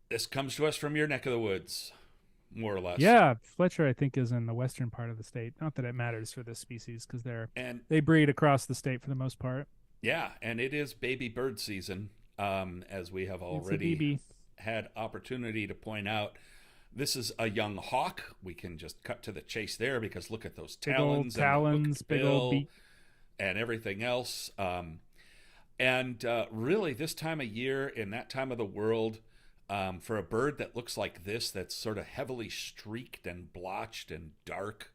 This comes to us from your neck of the woods, more or less. Yeah, Fletcher, I think, is in the western part of the state. Not that it matters for this species because they breed across the state for the most part. Yeah, and it is baby bird season, as we have already had opportunity to point out. This is a young hawk. We can just cut to the chase there because look at those talons, big old beak, and everything else. And really, this time of year, in that time of the world, for a bird that looks like this, that's sort of heavily streaked and blotched and dark,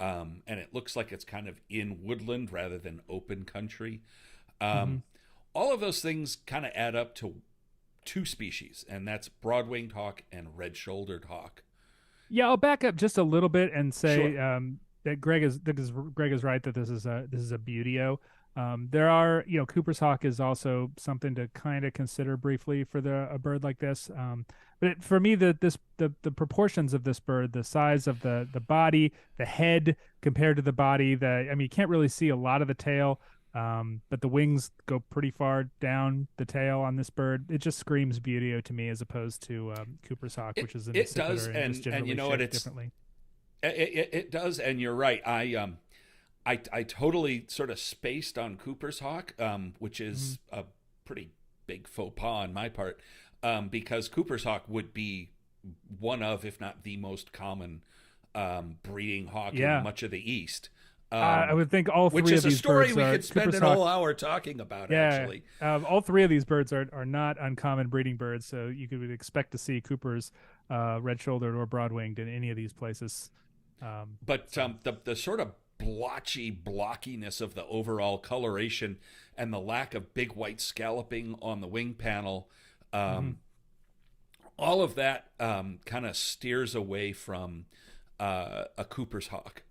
and it looks like it's kind of in woodland rather than open country. All of those things kind of add up to two species, and that's broad-winged hawk and red-shouldered hawk. Yeah, I'll back up just a little bit and say Sure. that Greg is right that this is a buteo. There are, Cooper's hawk is also something to kind of consider briefly for a bird like this. But for me, the proportions of this bird, the size of the body, the head compared to the body, you can't really see a lot of the tail, but the wings go pretty far down the tail on this bird. It just screams buteo to me as opposed to Cooper's hawk, which is an it does, and you know what, it's differently. It does, and you're right. I totally sort of spaced on Cooper's hawk, which is a pretty big faux pas on my part, because Cooper's hawk would be one of, if not the most common breeding hawk in much of the East. I would think all three of these birds, which is a story we could spend Cooper's an whole hour talking about. Actually, all three of these birds are not uncommon breeding birds, so you could expect to see Cooper's red-shouldered or broad-winged in any of these places. But the sort of blotchy blockiness of the overall coloration and the lack of big white scalloping on the wing panel, all of that kind of steers away from a Cooper's hawk,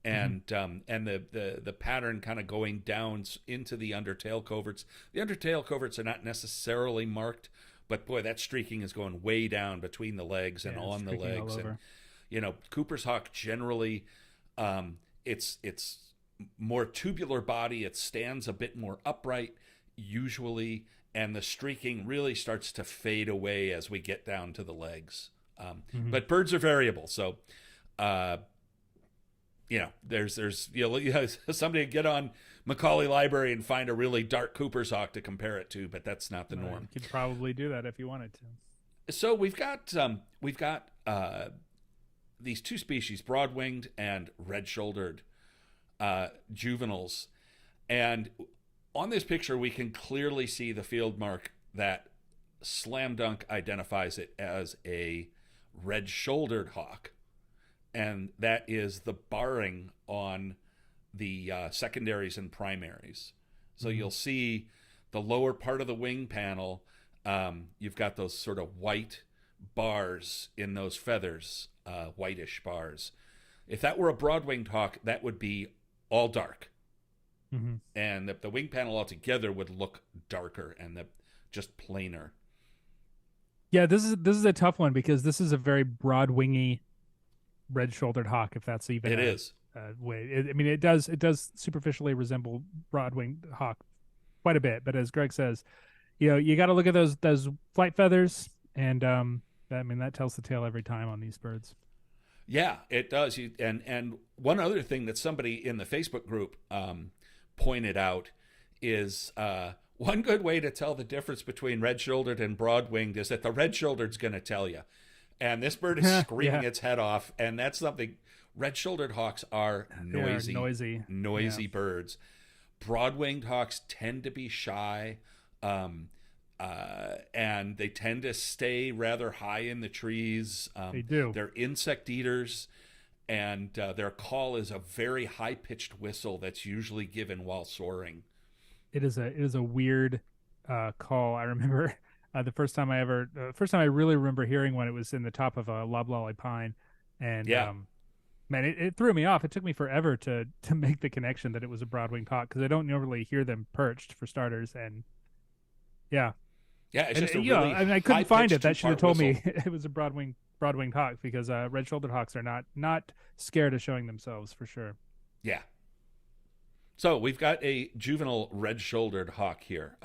and the pattern kind of going down into the undertail coverts. The undertail coverts are not necessarily marked, but boy, that streaking is going way down between the legs and on the legs. And Cooper's hawk generally, it's more tubular body. It stands a bit more upright usually, and the streaking really starts to fade away as we get down to the legs. But birds are variable, so there's somebody get on Macaulay Library and find a really dark Cooper's hawk to compare it to, but that's not the norm. You could probably do that if you wanted to. So we've got these two species, broad-winged and red-shouldered juveniles, and on this picture we can clearly see the field mark that slam dunk identifies it as a red-shouldered hawk, and that is the barring on the secondaries and primaries. So you'll see the lower part of the wing panel. You've got those sort of white bars in those feathers, whitish bars. If that were a broad-winged hawk, that would be all dark. And the wing panel altogether would look darker and just plainer. Yeah, this is a tough one because this is a very broad wingy red-shouldered hawk, if that's even It is. Way. It does superficially resemble broad-winged hawk quite a bit, but as Greg says, you got to look at those flight feathers, and that tells the tale every time on these birds. Yeah, it does. And one other thing that somebody in the Facebook group pointed out is one good way to tell the difference between red-shouldered and broad-winged is that the red-shouldered's going to tell you. And this bird is screaming its head off, and that's something. Red-shouldered hawks are noisy birds. Broad-winged hawks tend to be shy, and they tend to stay rather high in the trees. They do. They're insect eaters, and their call is a very high-pitched whistle that's usually given while soaring. It is a weird call. I remember the first time I really remember hearing one. It was in the top of a loblolly pine, and man, it threw me off. It took me forever to make the connection that it was a broad-winged hawk because I don't normally hear them perched for starters. And it's just a really I couldn't find it. That should have told whistle. me it was a broad-winged hawk because red-shouldered hawks are not scared of showing themselves for sure. Yeah. So we've got a juvenile red-shouldered hawk here.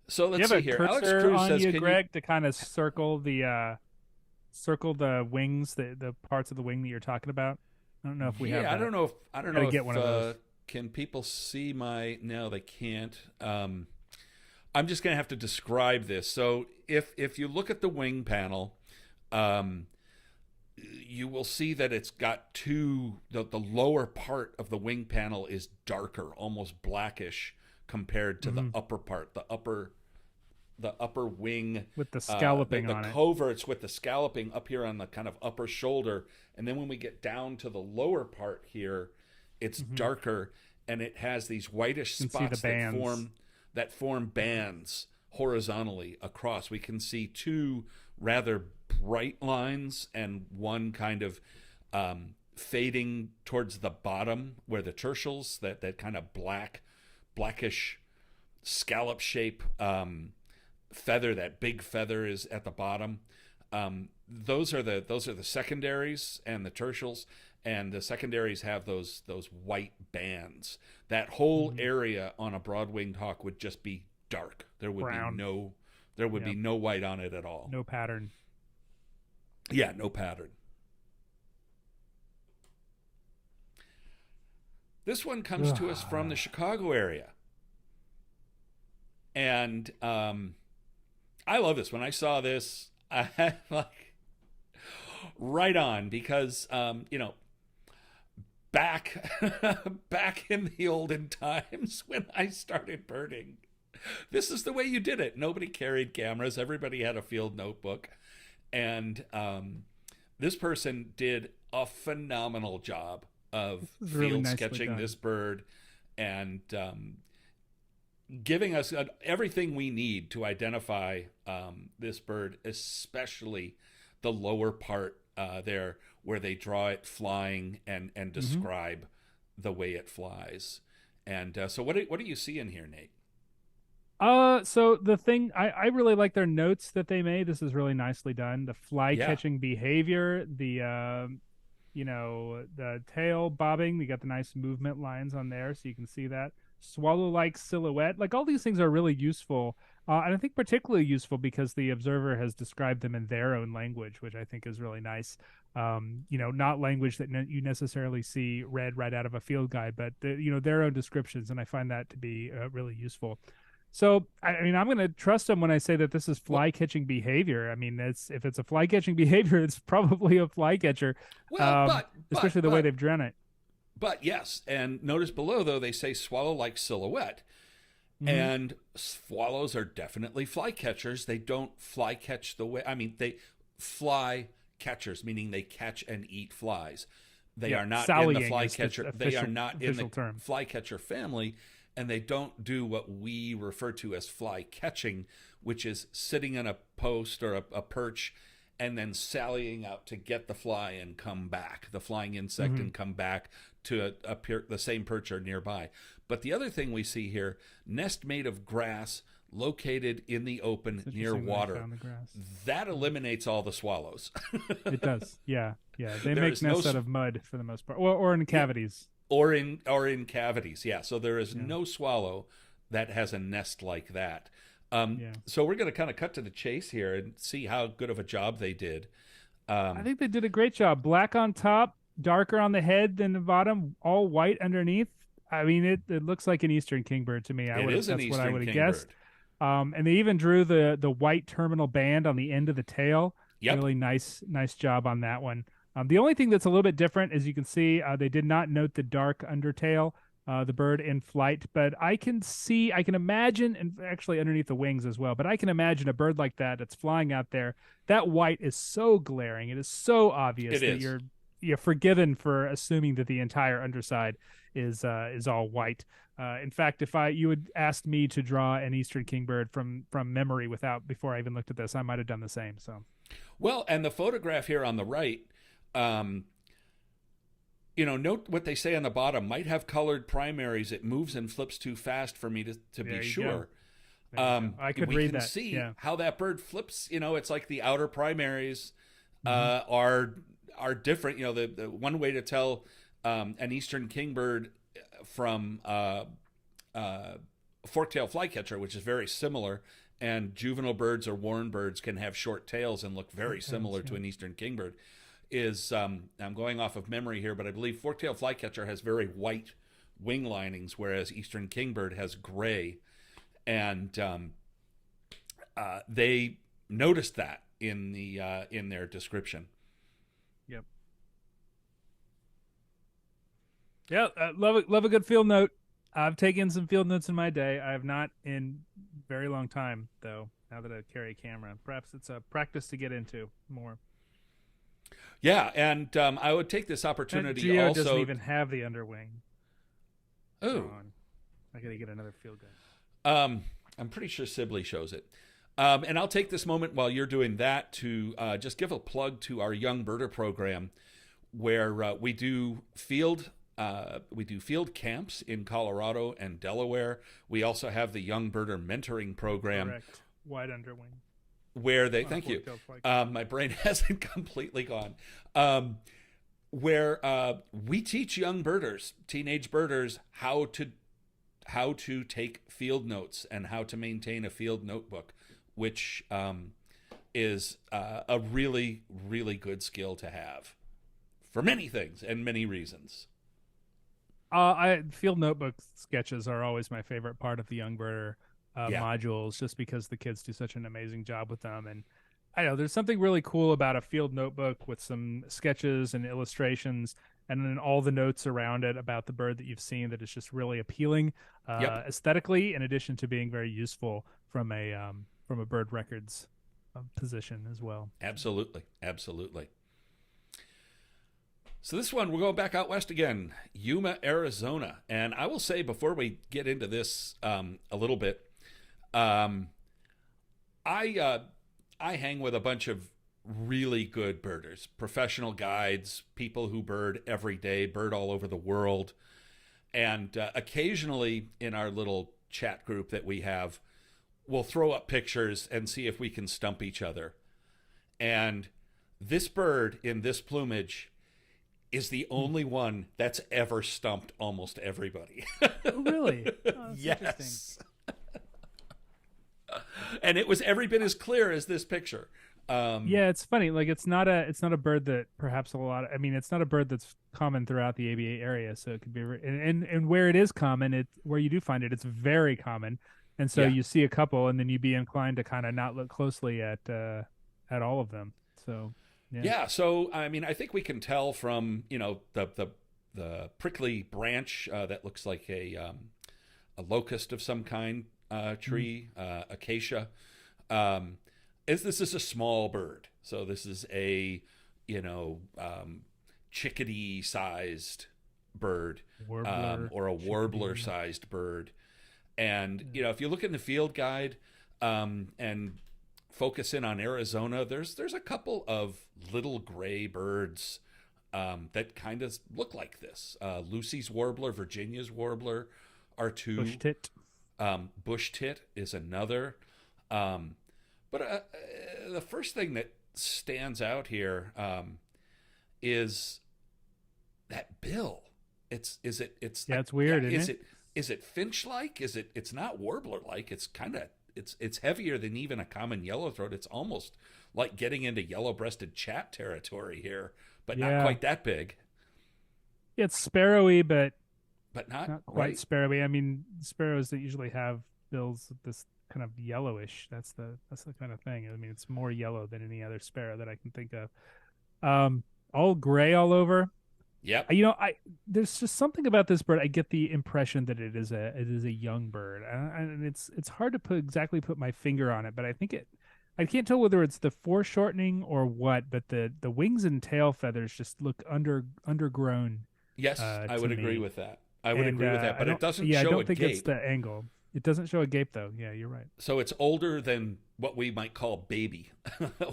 So let's see here. Alex Cruz on says, you, Greg, to kind of circle the wings, the parts of the wing that you're talking about. I don't know if we have. I don't know if get one of those. Can people see my? No, they can't. I'm just going to have to describe this. So if you look at the wing panel, you will see that it's got the lower part of the wing panel is darker, almost blackish compared to the upper part, the upper wing with the scalloping on the it. coverts with the scalloping up here on the kind of upper shoulder, and then when we get down to the lower part here, it's darker, and it has these whitish spots that form bands horizontally across. We can see two rather bright lines and one kind of fading towards the bottom where the tertials, that kind of blackish scallop shape feather, that big feather is at the bottom. Those are the secondaries and the tertials, and the secondaries have those white bands. That whole area on a broad-winged hawk would just be dark. There would Brown. be no white on it at all. No pattern. Yeah, no pattern. This one comes to us from the Chicago area. And I love this. When I saw this, I had right on because, back in the olden times when I started birding, this is the way you did it. Nobody carried cameras. Everybody had a field notebook. And this person did a phenomenal job of field sketching this bird and giving us everything we need to identify this bird, especially the lower part there where they draw it flying and describe the way it flies. And so what do you see in here, Nate? So the thing I really like their notes that they made. This is really nicely done. The fly catching behavior, the the tail bobbing. You got the nice movement lines on there, so you can see that swallow-like silhouette. Like all these things are really useful, and I think particularly useful because the observer has described them in their own language, which I think is really nice. Not language that you necessarily see read right out of a field guide, but their own descriptions, and I find that to be really useful. So, I'm going to trust them when I say that this is fly-catching behavior. If it's a fly-catching behavior, it's probably a flycatcher. Well, especially the way they've drawn it. But yes, and notice below, though, they say swallow-like silhouette. And swallows are definitely flycatchers. They don't fly-catch the way... fly catchers, meaning they catch and eat flies. They Yeah, are not in the sallying is the flycatcher. They are not in the official term. flycatcher family, and they don't do what we refer to as fly catching, which is sitting on a post or a perch and then sallying out to get the fly and come back, the flying insect, and come back to the same perch or nearby. But the other thing we see here, nest made of grass, located in the open near water. That eliminates all the swallows. It does. Yeah. They make nests out of mud for the most part, or in cavities. Or in cavities. Yeah. So there is no swallow that has a nest like that. So we're going to kind of cut to the chase here and see how good of a job they did. I think they did a great job. Black on top, darker on the head than the bottom, all white underneath. I mean, it looks like an eastern kingbird to me. That's what I would have guessed. And they even drew the white terminal band on the end of the tail. Yep. Really nice job on that one. The only thing that's a little bit different, as you can see, they did not note the dark undertail, the bird in flight, but I can imagine, and actually underneath the wings as well, but I can imagine a bird like that that's flying out there. That white is so glaring. It is so obvious that you're forgiven for assuming that the entire underside is all white. In fact, if you had asked me to draw an eastern kingbird from memory before I even looked at this, I might have done the same. So, well, and the photograph here on the right, note what they say on the bottom. Might have colored primaries. It moves and flips too fast for me to be sure. I could read that. We can see how that bird flips. It's like the outer primaries are different. The one way to tell an eastern kingbird from fork-tailed flycatcher, which is very similar, and juvenile birds or warren birds can have short tails and look very similar to an eastern kingbird, is I'm going off of memory here, but I believe fork-tailed flycatcher has very white wing linings, whereas eastern kingbird has gray, and they noticed that in their description. Yep. Yeah, love a good field note. I've taken some field notes in my day. I have not in a very long time, though, now that I carry a camera. Perhaps it's a practice to get into more. Yeah, and I would take this opportunity Geo also... doesn't even have the underwing. Oh. I got to get another field gun. I'm pretty sure Sibley shows it. And I'll take this moment while you're doing that to just give a plug to our Young Birder program, where we do field camps in Colorado and Delaware. We also have the Young Birder mentoring program. Correct. Wide underwing. Where they, thank you. My brain hasn't completely gone. Where we teach young birders, teenage birders, how to take field notes and how to maintain a field notebook, which is a really, really good skill to have for many things and many reasons. Field notebook sketches are always my favorite part of the Young Birder modules, just because the kids do such an amazing job with them. And I know there's something really cool about a field notebook with some sketches and illustrations, and then all the notes around it about the bird that you've seen, that is just really appealing aesthetically, in addition to being very useful from a bird records position as well. Absolutely. So this one, we're going back out west again, Yuma, Arizona. And I will say, before we get into this a little bit, I hang with a bunch of really good birders, professional guides, people who bird every day, bird all over the world. And occasionally in our little chat group that we have, we'll throw up pictures and see if we can stump each other. And this bird in this plumage is the only one that's ever stumped almost everybody. Oh, really? Oh, yes. And it was every bit as clear as this picture. Yeah, it's funny. Like, it's not a bird that perhaps it's not a bird that's common throughout the ABA area. So it could be, and where it is common, where you do find it, it's very common. And so you see a couple, and then you'd be inclined to kind of not look closely at all of them. So yeah. So I mean, I think we can tell from the prickly branch that looks like a locust of some kind, tree, acacia. This is a small bird, So this is a, you know, chickadee sized bird, Warbler, or a warbler chickadee. sized bird. And, you know, if you look in the field guide, and focus in on Arizona, there's a couple of little gray birds, that kind of look like this. Lucy's warbler, Virginia's warbler are two. Bush tit. Bush tit is another. But the first thing that stands out here, is that bill. It's weird, isn't it? Is it finch like? It's not warbler like. It's kind of it's heavier than even a common yellowthroat. It's almost like getting into yellow-breasted chat territory here, but not quite that big. It's sparrowy, but Not quite right. sparrowy. I mean, sparrows that usually have bills this kind of yellowish. That's the kind of thing. I mean, it's more yellow than any other sparrow that I can think of. All gray all over. Yep. You know, I there's just something about this bird. I get the impression that it is a young bird, and it's hard to put my finger on it. But I think I can't tell whether it's the foreshortening or what. But the wings and tail feathers just look undergrown. Yes, I would agree with that. I would agree with that, but it doesn't I show don't a think gape. it's the angle. It doesn't show a gape though. Yeah, you're right. So it's older than what we might call baby,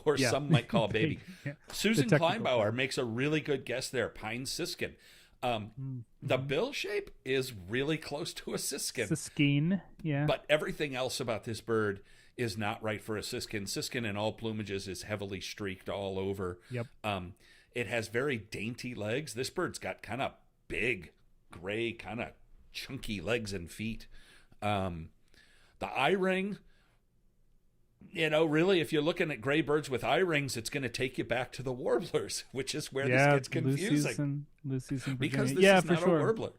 or Yeah. some might call baby. Yeah. Susan The technical Kleinbauer term. makes a really good guess there. Pine siskin. The bill shape is really close to a siskin, Siskine. Yeah. but everything else about this bird is not right for a siskin. Siskin in all plumages is heavily streaked all over. Yep. It has very dainty legs. This bird's got kind of big, gray, kind of chunky legs and feet. The eye ring, you know, really, if you're looking at gray birds with eye rings, it's going to take you back to the warblers, which is where this gets confusing. Lucy's and Because Virginia. this is not a warbler.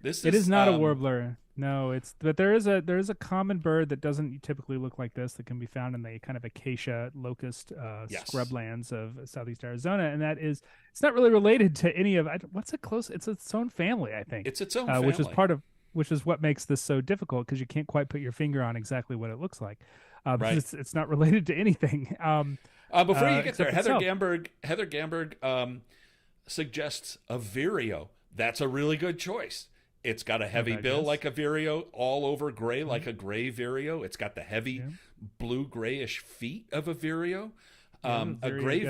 It is not a warbler. No, but there is a common bird that doesn't typically look like this that can be found in the kind of acacia locust Yes. scrublands of southeast Arizona, and it's not really related to any of what's it close. It's its own family, I think. It's its own family. Which is what makes this so difficult because you can't quite put your finger on exactly what it looks like. Right. Because it's not related to anything. Before you get there, except Heather itself. Gamberg suggests a vireo. That's a really good choice. It's got a heavy bill guess. like a vireo, all over gray like a gray vireo. It's got the heavy blue grayish feet of a vireo. A gray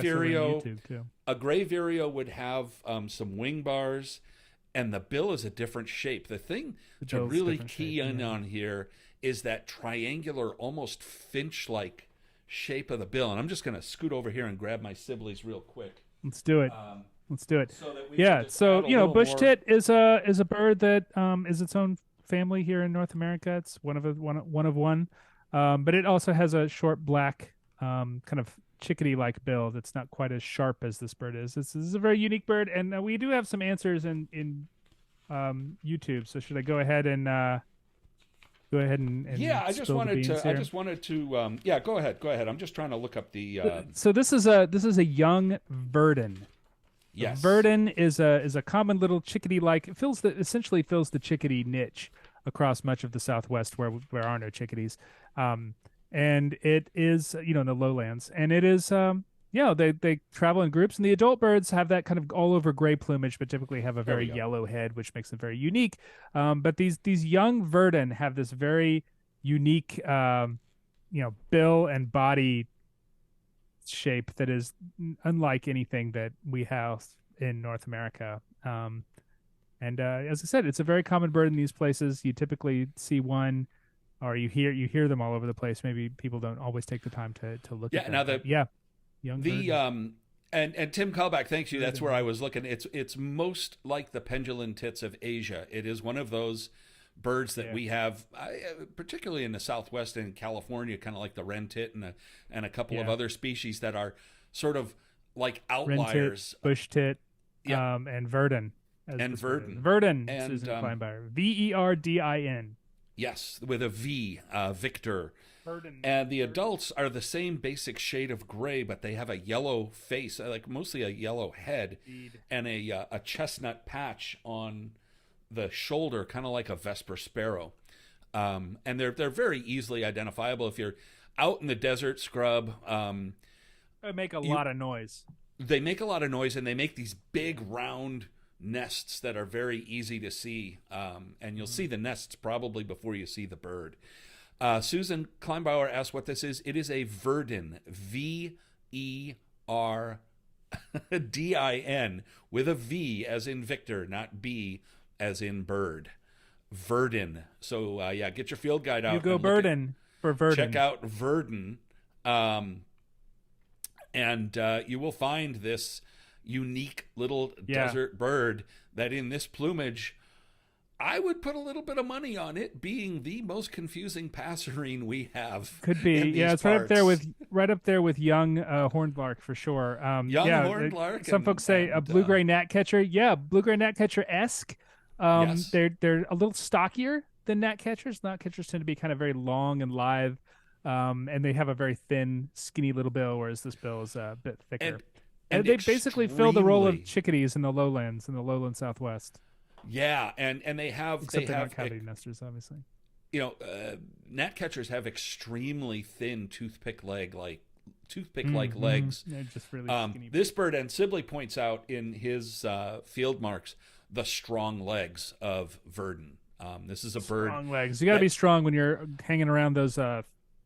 vireo, would have some wing bars, and the bill is a different shape. The thing to really key in on here is that triangular, almost finch-like shape of the bill. And I'm just going to scoot over here and grab my Sibley's real quick. Let's do it. So that we can yeah. just So add a bush little tit is a bird that is its own family here in North America. It's one of one. But it also has a short black kind of chickadee-like bill that's not quite as sharp as this bird is. This is a very unique bird, and we do have some answers in YouTube. So should I go ahead and yeah, I just wanted to yeah, go ahead. I'm just trying to look up the So this is a young Verdin. yes. Verdin is a common little chickadee-like. It essentially fills the chickadee niche across much of the Southwest where are no chickadees. And it is, in the lowlands, and it is, they travel in groups, and the adult birds have that kind of all over gray plumage, but typically have a very yellow head, which makes them very unique. But these young Verdin have this very unique, bill and body shape that is unlike anything that we have in North America. And as I said, it's a very common bird in these places. You typically see one, or you hear them all over the place. Maybe people don't always take the time to look at them. Young Verdin. And Tim Kalbach, thanks you. That's where I was looking. It's most like the pendulum tits of Asia. It is one of those birds that we have, particularly in the Southwest and California, kind of like the wren tit and a couple of other species that are sort of like outliers. Wren tit, bush tit, and Verdin. Verdin, and Susan Kleinbauer. Verdin. Yes, with a V, Victor. Verdin. And the adults are the same basic shade of gray, but they have a yellow face, like mostly a yellow head, and a chestnut patch on the shoulder, kind of like a Vesper sparrow. And they're very easily identifiable if you're out in the desert scrub. They make a You lot of noise. They make a lot of noise, and they make these big round nests that are very easy to see. And you'll see the nests probably before you see the bird. Susan Kleinbauer asked what this is. It is a Verdin, Verdin, with a V as in Victor, not B as in bird. Verdin. So yeah, get your field guide out. You go Verdin for Verdin. Check out Verdin, and you will find this unique little desert bird that in this plumage, I would put a little bit of money on it being the most confusing passerine we have. Could be, yeah. It's parts. right up there with young horned lark for sure. Horned lark. Some folks say a blue gray gnatcatcher. Yeah, blue gray gnatcatcher esque. Yes. They're a little stockier than gnatcatchers. Gnatcatchers tend to be kind of very long and lithe, and they have a very thin, skinny little bill, whereas this bill is a bit thicker. And they basically fill the role of chickadees in the lowlands, in the lowland Southwest. Yeah, and they have Except they're not cavity nesters, obviously. Gnatcatchers have extremely thin toothpick like legs. They're just really skinny. This bird, and Sibley points out in his field marks, the strong legs of Verdin. This is a bird. Strong legs. You got to be strong when you're hanging around those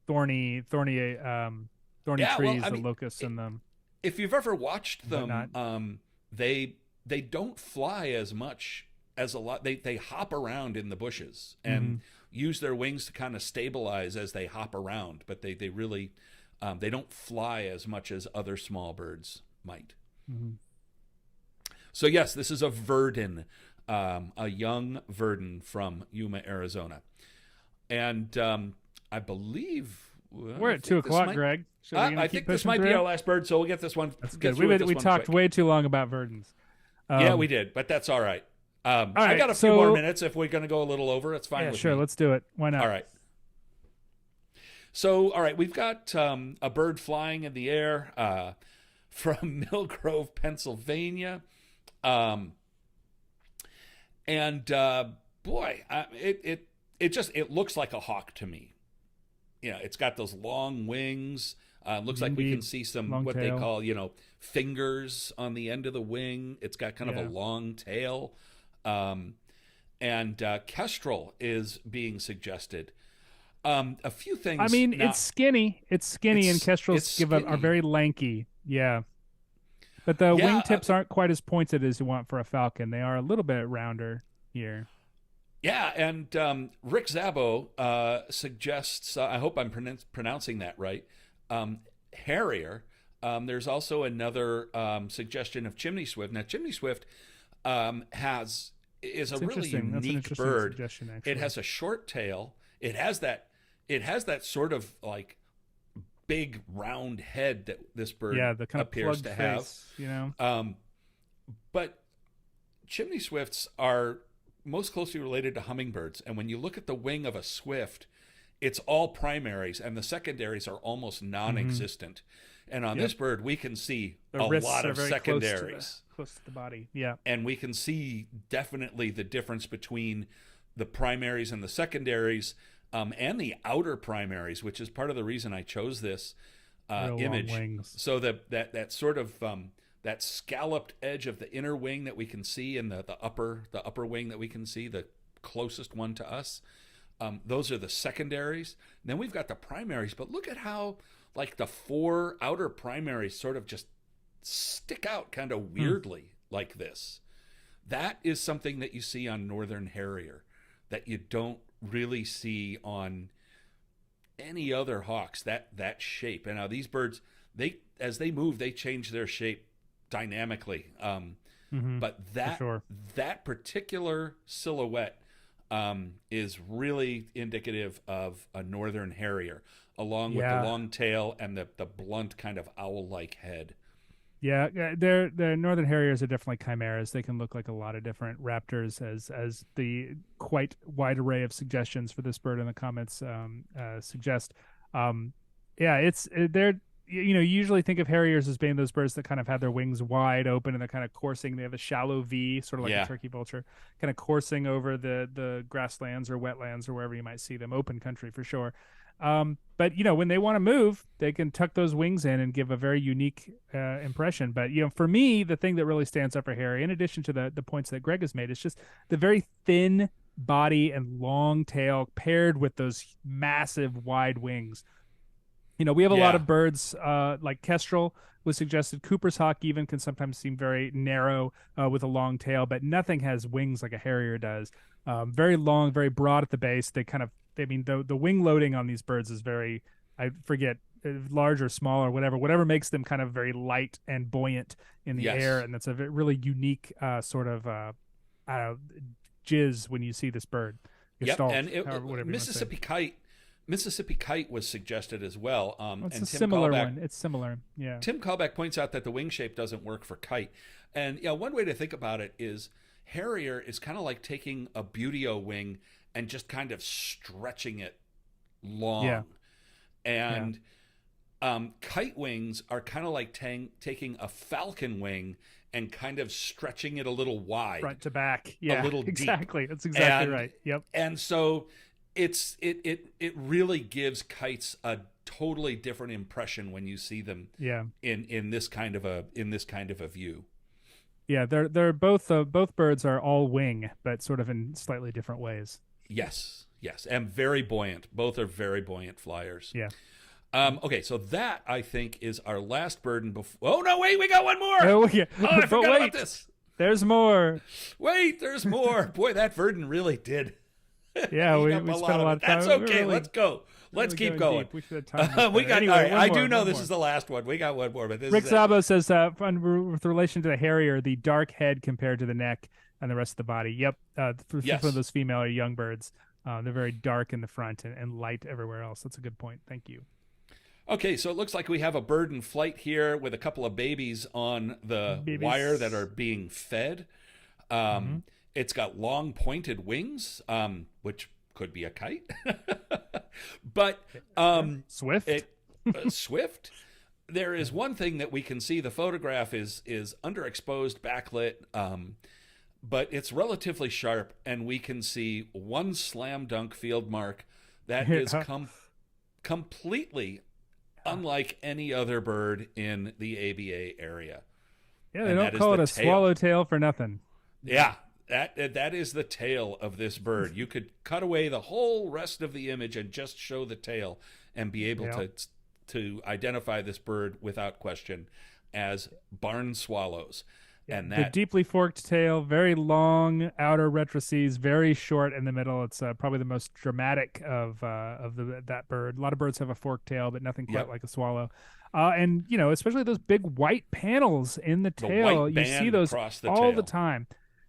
thorny trees, the locusts and them. If you've ever watched them, they don't fly as much as a lot. They hop around in the bushes and use their wings to kind of stabilize as they hop around, but they really they don't fly as much as other small birds might. So yes, this is a Verdin, a young Verdin from Yuma, Arizona, and I believe we're at 2:00, Greg. I think this might be our last bird, so we'll get this one. That's good. We talked way too long about Verdins. Yeah, we did, but that's all right. All right, I got a few more minutes. If we're going to go a little over, it's fine. Yeah, with sure. me. Let's do it. Why not? All right. So, all right, we've got a bird flying in the air from Mill Grove, Pennsylvania, and boy, it looks like a hawk to me. It's got those long wings. Looks like we can see some what they call, fingers on the end of the wing. It's got kind of a long tail. And kestrel is being suggested. A few things. I mean, it's skinny. And kestrels are very lanky. Yeah. But the wingtips aren't quite as pointed as you want for a falcon. They are a little bit rounder here. Yeah, and Rick Szabo suggests, I hope I'm pronouncing that right, harrier. There's also another suggestion of chimney swift. Now, chimney swift is a really unique bird. It has a short tail. It has that sort of like big round head that this bird the kind appears of to face, have. But chimney swifts are most closely related to hummingbirds, and when you look at the wing of a swift, it's all primaries, and the secondaries are almost non-existent. And on this bird, we can see a lot of secondaries. Close to the body, yeah. And we can see definitely the difference between the primaries and the secondaries, and the outer primaries, which is part of the reason I chose this image. So that sort of that scalloped edge of the inner wing that we can see, and the upper wing that we can see, the closest one to us. Those are the secondaries. And then we've got the primaries, but look at how like the four outer primaries sort of just stick out kind of weirdly like this. That is something that you see on northern harrier that you don't really see on any other hawks, that shape. And now these birds, as they move, they change their shape dynamically. But that particular silhouette is really indicative of a northern harrier, along with the long tail and the blunt kind of owl-like head. Yeah, the northern harriers are definitely chimeras. They can look like a lot of different raptors, as the quite wide array of suggestions for this bird in the comments suggest. They're you usually think of harriers as being those birds that kind of have their wings wide open and they're kind of coursing. They have a shallow V, sort of like a turkey vulture, kind of coursing over the grasslands or wetlands or wherever you might see them, open country for sure. But when they want to move, they can tuck those wings in and give a very unique impression. But for me, the thing that really stands up for Harry, in addition to the points that Greg has made, is just the very thin body and long tail paired with those massive wide wings. We have a lot Yeah. of birds like kestrel was suggested. Cooper's hawk even can sometimes seem very narrow with a long tail, but nothing has wings like a harrier does. Very long, very broad at the base. The wing loading on these birds is very, I forget, large or small or whatever makes them kind of very light and buoyant in the air, Yes. and that's a really unique sort of jizz when you see this bird. Yep. Gestalt, And whatever you want to say. Mississippi kite was suggested as well. It's And a Tim similar Callback one. It's similar. Yeah. Tim Callback points out that the wing shape doesn't work for kite. And one way to think about it is harrier is kind of like taking a Buteo wing and just kind of stretching it long. Yeah. And kite wings are kind of like taking a falcon wing and kind of stretching it a little wide, Front to back. Yeah. a little deep. Exactly. That's exactly And- right. Yep. And so it really gives kites a totally different impression when you see them Yeah. in this kind of a view. Yeah. They're both birds are all wing, but sort of in slightly different ways. Yes, and very buoyant. Both are very buoyant flyers. Yeah. Okay, so that I think is our last bird. And oh no, wait, we got one more. Oh, yeah. I But forgot wait, about this. there's more. Wait, there's more. Boy, that Verdin really did. Yeah, eat we up spent a of lot it. of time. That's We're okay. really- Let's go. Let's really keep going. deep. We should have timed We this got. better. All Anyway, right, I do one know more. this is the last one. We got one more, but this Rick is it. Szabo says, with relation to the harrier, the dark head compared to the neck and the rest of the body. Yep. For Yes. some of those female or young birds, they're very dark in the front and light everywhere else. That's a good point. Thank you. Okay, so it looks like we have a bird in flight here with a couple of babies on the Babies. wire that are being fed. It's got long pointed wings, which could be a kite, but Swift. swift. There is one thing that we can see. The photograph is underexposed, backlit, but it's relatively sharp, and we can see one slam dunk field mark that is completely unlike any other bird in the ABA area. Yeah, they and don't that is call it the a tail. swallowtail for nothing. Yeah, that is the tail of this bird. You could cut away the whole rest of the image and just show the tail and be able to identify this bird without question as barn swallows. And The that deeply forked tail, very long outer retrices, very short in the middle. It's probably the most dramatic of that bird. A lot of birds have a forked tail, but nothing quite Yep. like a swallow. And especially those big white panels in the tail. white You see band those across the all the tail. time.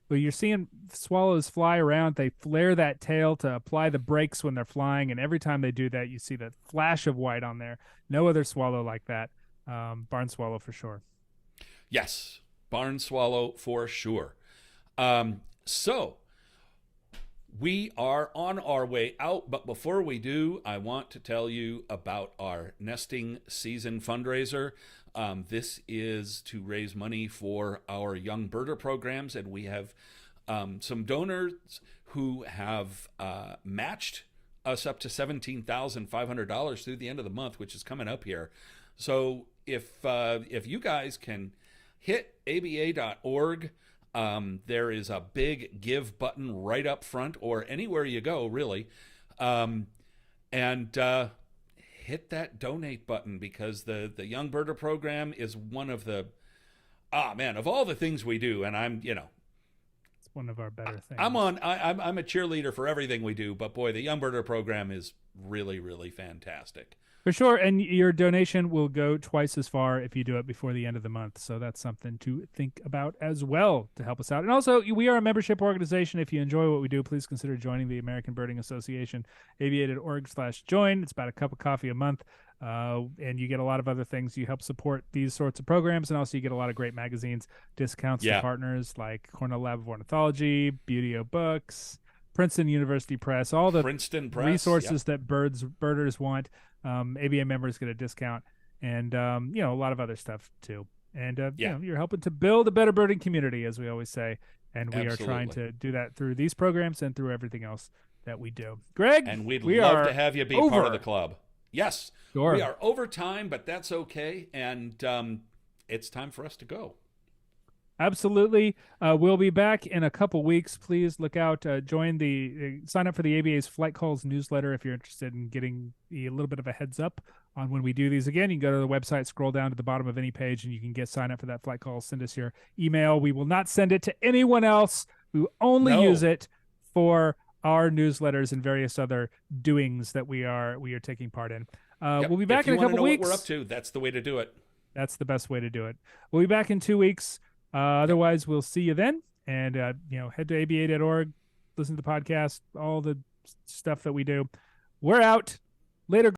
Well, you're seeing swallows fly around. They flare that tail to apply the brakes when they're flying, and every time they do that, you see that flash of white on there. No other swallow like that. Barn swallow for sure. Yes, barn swallow for sure. So we are on our way out, but before we do, I want to tell you about our nesting season fundraiser. This is to raise money for our young birder programs, and we have some donors who have matched us up to $17,500 through the end of the month, which is coming up here. So if you guys can hit aba.org, there is a big give button right up front, or anywhere you go, really, and hit that donate button, because the Young Birder program is one of the of all the things we do, and It's one of our better things. I'm a cheerleader for everything we do, but boy, the Young Birder program is really, really fantastic. For sure, and your donation will go twice as far if you do it before the end of the month. So that's something to think about as well to help us out. And also, we are a membership organization. If you enjoy what we do, please consider joining the American Birding Association, aba.org/join. It's about a cup of coffee a month, and you get a lot of other things. You help support these sorts of programs, and also you get a lot of great magazines, discounts to partners like Cornell Lab of Ornithology, Buteo Books, Princeton University Press, all the Princeton Press, resources that birders want. ABA members get a discount, and a lot of other stuff too. And you're helping to build a better birding community, as we always say. And we are trying to do that through these programs and through everything else that we do. Greg, And we'd we love are to have you be over. part of the club. Yes, Sure. we are over time, but that's okay. And it's time for us to go. Absolutely. We'll be back in a couple weeks. Please look out. Sign up for the ABA's Flight Calls newsletter if you're interested in getting a little bit of a heads up on when we do these again. You can go to the website, scroll down to the bottom of any page, and you can sign up for that Flight Call. Send us your email. We will not send it to anyone else. We will only use it for our newsletters and various other doings that we are taking part in. Yep. We'll be back in a couple weeks. What we're up to, that's the way to do it. That's the best way to do it. We'll be back in 2 weeks. Otherwise, we'll see you then. And, head to aba.org, listen to the podcast, all the stuff that we do. We're out. Later.